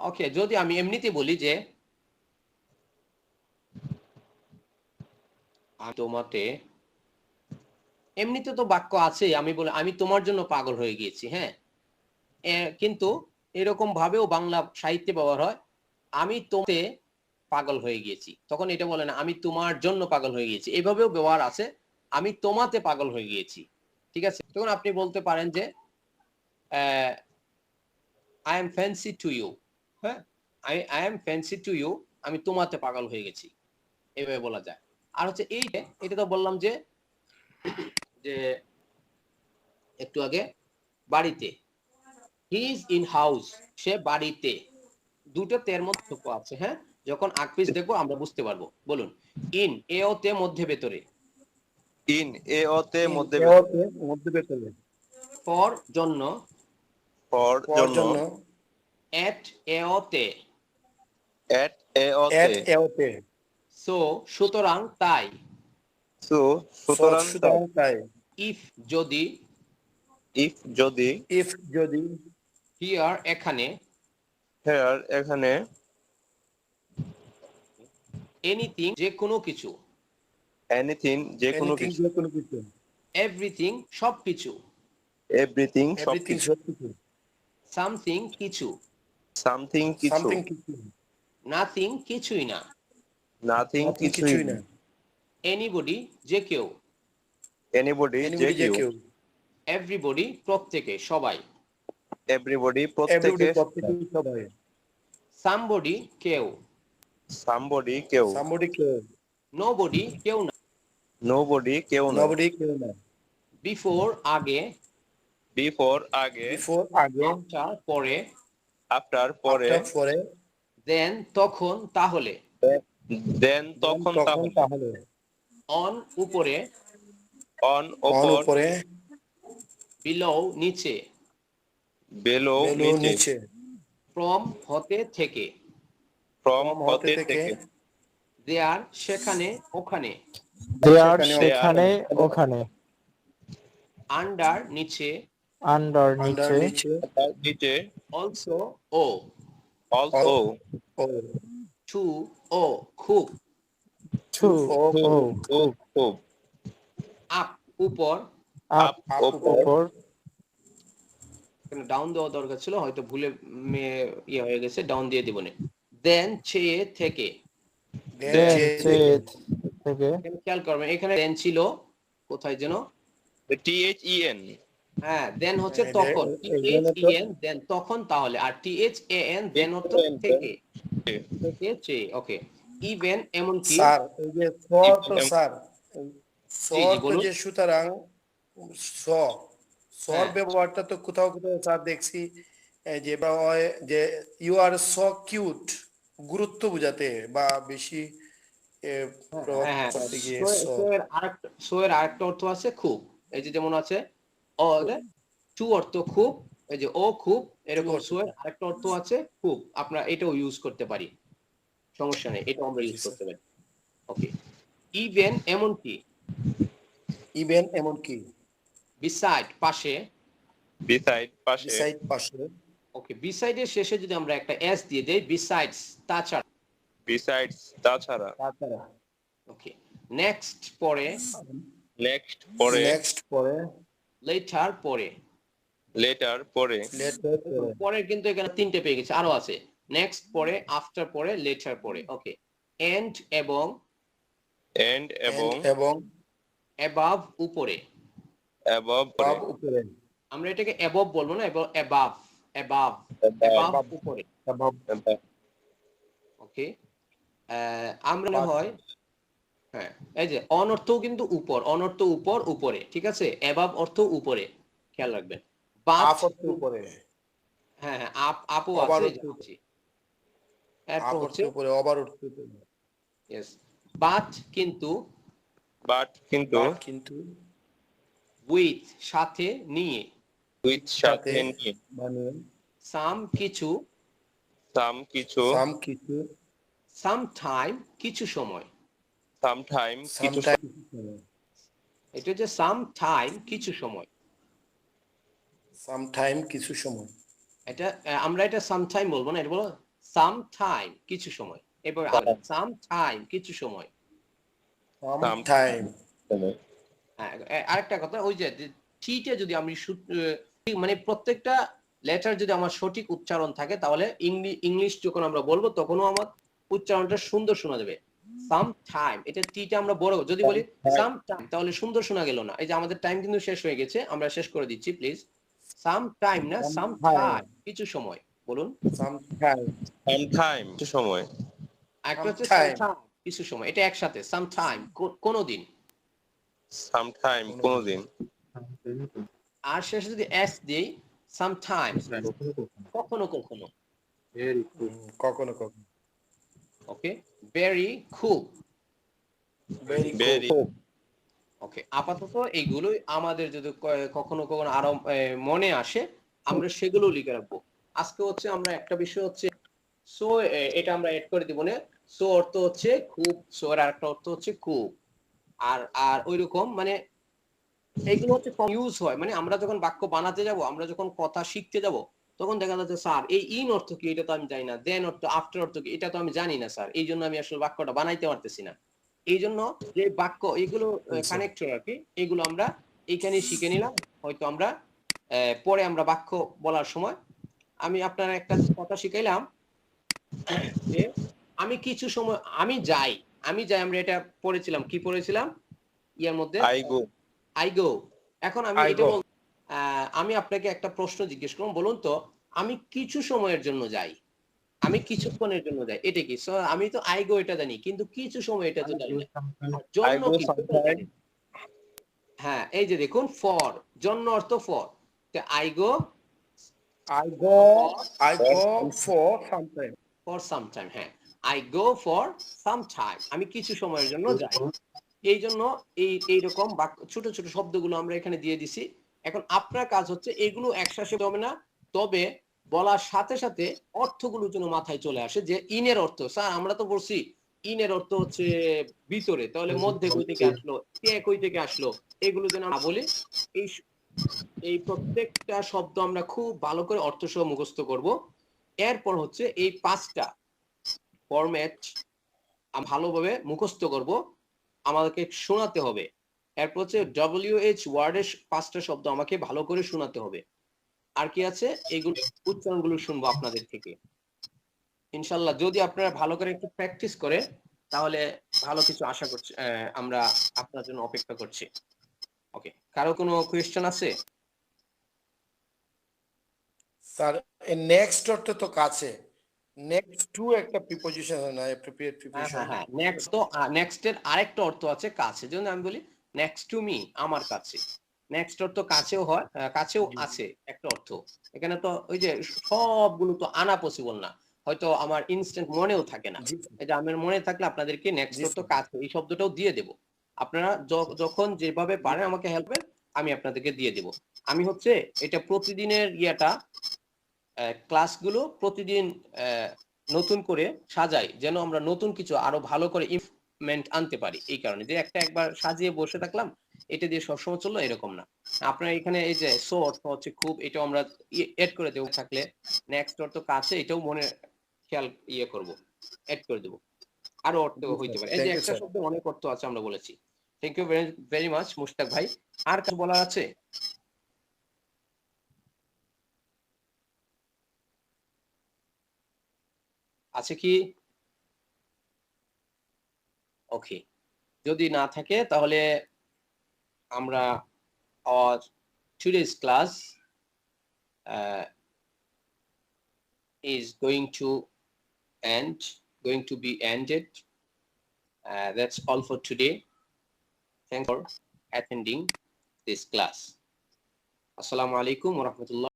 ওকে, যদি আমি এমনিতে বলি যে তোমাতে, এমনিতে তো বাক্য আছে, আমি বলে আমি তোমার জন্য পাগল হয়ে গিয়েছি, হ্যাঁ, কিন্তু এরকম ভাবেও বাংলা সাহিত্যে ব্যবহার হয়, আমি তোমাতে পাগল হয়ে গিয়েছি, তখন এটা বলে না আমি তোমার জন্য পাগল হয়ে গিয়েছি, এভাবেও ব্যবহার আছে, আমি তোমাতে পাগল হয়ে গিয়েছি, ঠিক আছে। তখন আপনি বলতে পারেন যে I am fancy to you, হ্যাঁ, I am fancy to you, আমি তোমাতে পাগল হয়ে গেছি, এভাবে বলা যায়। আর হচ্ছে এটা তো বললাম যে যে একটু আগে বাড়িতে, হি ইজ ইন হাউস, সে বাড়িতে, দুটো তের মধ্যে আছে, হ্যাঁ, যখন আকপিস দেখবো আমরা বুঝতে পারবো। বলুন ইন, এ ও তে মধ্যে ভেতরে। ইন, এ ও তে মধ্যে ভেতরে। ফর জন্য, ফর জন্য। এট, এ ও তে, এট, এ ও তে। সো সুতরাং তাই, সো সুতরাং তাই। ইফ যদি, ইফ যদি, হিয়ার এখানে, হেয়ার এখানে, এনিথিং যে কোনো কিছু, এনিথিং যে কোনো কিছু, এভরিথিং সবকিছু, এভরিথিং সবকিছু, সামথিং কিছু, সামথিং কিছু, নাথিং কিছুই না, নাথিং কিছুই না, এনিবডি যে কেউ, এনিবডি যে কেউ, এভরিবডি প্রত্যেকে সবাই, এভরিবডি প্রত্যেকে সবাই, সামবডি কেউ, সামবডি কেউ, নোবডি কেউ না, নোবডি কেউ না, বিফোর আগে, বিফোর আগে, আফটার পরে, আফটার পরে, দেন তখন তাহলে, দেন তখন তাহলে, অন উপরে, অন উপরে, বিলো নিচে, বেলো নিচে, ফ্রম হতে থেকে, ফ্রম হতে থেকে, দেয়ার সেখানে ওখানে, দেয়ার সেখানে ওখানে, আন্ডার নিচে, আন্ডার নিচে, নিচে, অলসো ও, অলসো, টু ও খুব, টু ও খুব, আপ উপর, আপ উপর, ডাউন দেওয়া দরকার ছিল, হয়তো ভুলে ইয়ে হয়ে গেছে, ডাউন দিয়ে দিব না। দেন চেয়ে থেকে। দেন দেন চেয়ে চেয়ে থেকে। থেকে খেয়াল করবেন এখানে দেন ছিল কোথায় যেন, THEN হ্যাঁ দেন হচ্ছে এই তখন, এখানে তো THEN দেন তখন, তাহলে আর THAN দেন অর্থ থেকে, থেকে চেয়ে। ওকে, ইভেন এমনকি, স্যার এই যে স্বর তো Even- স্যার জি স্বর তো বলুন। যে সুতরাং স্বর স্বর হ্যাঁ ব্যবহারটা তো কোথাও কোথাও স্যার দেখছি এই যে বা হয় যে ইউ আর সো কিউট গুরুত্ব বোঝাতে বা বেশি প্রভাব হ্যাঁ হ্যাঁ, করতে গিয়ে শো এর আরেকটা অর্থ আছে খুব। এই যে যেমন আছে টু অর্থ খুব, এই যে ও খুব, এরকম শো এর আরেকটা অর্থ আছে খুব, আমরা এটাও ইউজ করতে পারি, সমস্যা নেই, এটা আমরা ইউজ করতে পারি। ওকে, ইভেন এমনকি, ইভেন এমনকি বিসাইড পাশে, beside পাশে, বিসাইড পাশে ওকে বিসাইডের শেষে যদি আমরা একটা এস দিয়ে দেই, বিসাইডস তাছাড়া, besides তাছাড়া, তাছাড়া ওকে নেক্সট পরে, next পরে, নেক্সট পরে লেটার পরে, later পরে, লেটার পরে পরে কিন্তু এখানে তিনটে পেয়ে গেছে, আরো আছে নেক্সট পরে, আফটার পরে, লেটার পরে। ওকে, এন্ড এবং, and এবং, এবং অ্যাবাভ উপরে, above পাব পরে, উপরে আমরা এটাকে অ্যাবভ বলবো না, এবং অ্যাবাভ, অ্যাবাভ, অ্যাবাভ উপরে। above ওকে, আমরা মনে হয়, হ্যাঁ এই যে অনর্থও কিন্তু উপর, অনর্থ উপর উপরে, ঠিক আছে, অ্যাবাভ অর্থ উপরে, খেয়াল রাখবেন। বাট, আপ অর্থ উপরে হ্যাঁ হ্যাঁ আপ, আপও অবার আছে, অর্থ উপরে এরপর আপ অর্থ হচ্ছে উপরে অবার অর্থ উপরে ইয়েস, বাট কিন্তু, but কিন্তু, বাট কিন্তু উইথ সাথে নিয়ে, with সাথে সাথে নিয়ে, মানে সাম কিছু, some কিছু, সাম কিছু সাম টাইম কিছু সময়, sometime কিছু, সামটাইম এটা হচ্ছে সাম টাইম কিছু সময়, সামটাইম কিছু সময় এটা আমরা এটা সাম টাইম বলবো না, এটা বলো সাম টাইম কিছু সময়, এবার সাম টাইম কিছু সময়। সামটাইম হ্যাঁ আরেকটা কথা, ওই যে টিটা যদি আমি মানে প্রত্যেকটা লেটার যদি আমার সঠিক উচ্চারণ থাকে, তাহলে ইংলিশ যখন আমরা বলবো তখনও আমার উচ্চারণটা সুন্দর শোনা যাবে। সাম টাইম, এটা টিটা আমরা বড় যদি বলি সাম টাইম, তাহলে সুন্দর শোনা গেল না। এই যে আমাদের টাইম কিন্তু শেষ হয়ে গেছে, আমরা শেষ করে দিচ্ছি প্লিজ। সাম টাইম না, সাম টাইম কিছু সময় বলুন। সামটাইম sometime কিছু সময়, একটা হচ্ছে Sometime. sometime, কিছু সময়, এটা একসাথে সাম টাইম কোনদিন, sometime কোনদিন, আর শেষে যদি এস দিই সাম টাইম, কখনো কখনো। কখনো কখনো ওকে, ভেরি খুব, ভেরি very, ওকে আপাতত এইগুলোই আমাদের যদি কখনো কখনো আরো মনে আসে, আমরা সেগুলো লিখে রাখবো। আজকে হচ্ছে আমরা একটা বিষয় হচ্ছে সো, এটা আমরা এড করে দিব না। সো অর্থ হচ্ছে খুব, সো এর আরেকটা অর্থ হচ্ছে খুব, আর আর ওইরকম মানে এইগুলো হচ্ছে ইউজ হয়, মানে আমরা যখন বাক্য বানাতে যাব, আমরা যখন কথা শিখতে যাব, তখন দেখা যাচ্ছে স্যার এই ইন অর্থ কি, এটা তো আমি জানি না, দেন অর্থ, আফটার অর্থ কি, এটা তো আমি জানি না স্যার, এই জন্য আমি আসলে বাক্যটা বানাইতে পারতেছি না। এই জন্য যে বাক্য এগুলো কানেক্টর আর কি, এগুলো আমরা এইখানে শিখে নিলাম, হয়তো আমরা পরে আমরা বাক্য বলার সময় আমি আপনার একটা কথা শিখাইলাম যে আমি কিছু সময়, আমি যাই, আমরা এটা পড়েছিলাম, কি পড়েছিলাম ইয়ার মধ্যে, I go, আই গো। এখন আমি I এটা go. আমি আপনাকে একটা প্রশ্ন জিজ্ঞেস করব, বলুন তো আমি কিছু সময়ের জন্য যাই, আমি কিছুক্ষণের জন্য যাই, এটা কি? So, আমি তো আই গো এটা জানি, কিন্তু কিছু সময় এটা তো জানি না। আর জন্য I go কি? sometime, হ্যাঁ এই যে দেখুন, ফর, জন্য অর্থ for, I go I go for sometime for some time, হ্যাঁ I go for some time, আমি কিছু সময়ের জন্য যাই। এই জন্য এইরকম ছোট ছোট শব্দগুলো আমরা এখানে দিয়ে দিছি। এখন আপনার কাজ হচ্ছে এগুলো একসাথে হবে না, তবে বলার সাথে সাথে অর্থগুলো যেন মাথায় চলে আসে, যে ইনের অর্থ, স্যার আমরা তো বলছি ইনের অর্থ হচ্ছে ভিতরে, তাহলে মধ্যে কই থেকে আসলো, কে কই থেকে আসলো, এগুলো যেন আমরা বলি। এই এই প্রত্যেকটা শব্দ আমরা খুব ভালো করে অর্থ সহ মুখস্থ করব। এরপর হচ্ছে এই 5টা ফরম্যাট ভালোভাবে মুখস্থ করব, আমাদেরকে শোনাতে হবে। এরপর হচ্ছে WH ওয়ার্ডের 5টা শব্দ আমাকে ভালো করে শোনাতে হবে। আর কি আছে, এইগুলো উচ্চারণগুলো শুনবো আপনাদের থেকে। ইনশাল্লাহ যদি আপনারা ভালো করে একটু প্র্যাকটিস করে তাহলে ভালো কিছু আশা করছি, আমরা আপনার জন্য অপেক্ষা করছি। ওকে, কারো কোনো কোয়েশ্চেন আছে? স্যার নেক্সট অর্থ তো কাছে, নেক্সট টু একটা প্রিপোজিশন হয় না, অ্যাপ্রোপ্রিয়েট প্রিপোজিশন। হ্যাঁ, নেক্সট তো নেক্সট এর আরেকটা অর্থ আছে কাছে, যেমন আমি বলি নেক্সট টু মি, আমার কাছে। নেক্সট অর্থ কাছেও হয়, কাছেও আছে একটা অর্থ। এখানে তো ওই যে সবগুলো তো আনা পসিবল না, হয়তো আমার ইনস্ট্যান্ট মনেও থাকে না। এই যে আমার মনে থাকলে আপনাদেরকে নেক্সট অর্থ কাছে এই শব্দটাও দিয়ে দেব। আপনারা যখন যেভাবে পারেন আমাকে হেল্প করেন, আমি আপনাদেরকে দিয়ে দেব। আমি হচ্ছে এটা প্রতিদিনের ইয়েটা, ক্লাসগুলো প্রতিদিন নতুন করে সাজাই, যেন আমরা নতুন কিছু আরো ভালো করে ইমপ্লিমেন্ট আনতে পারি। এই কারণে যে একবার সাজিয়ে বসে থাকলাম এটা দিয়ে সবসময় চললো এরকম না। আপনার এখানে এই যে সো অর্থ হচ্ছে খুব, এটাও আমরা এড করে দেবো। থাকলে নেক্সট অর্থ কাছে, এটাও মনে খেয়াল করব, এড করে দেবো। আরো অর্থ হইতে পারে, এই যে একটা শব্দে অনেক অর্থ আছে আমরা বলেছি। Thank you very much Mushtaq ভাই। আর কিছু বলার আছে? আছে কি? ওকে, যদি না থাকে তাহলে আমরা our today's class is going to be ended. That's all for today. Thanks for attending this class. Assalamu alaikum wa rahmatullah.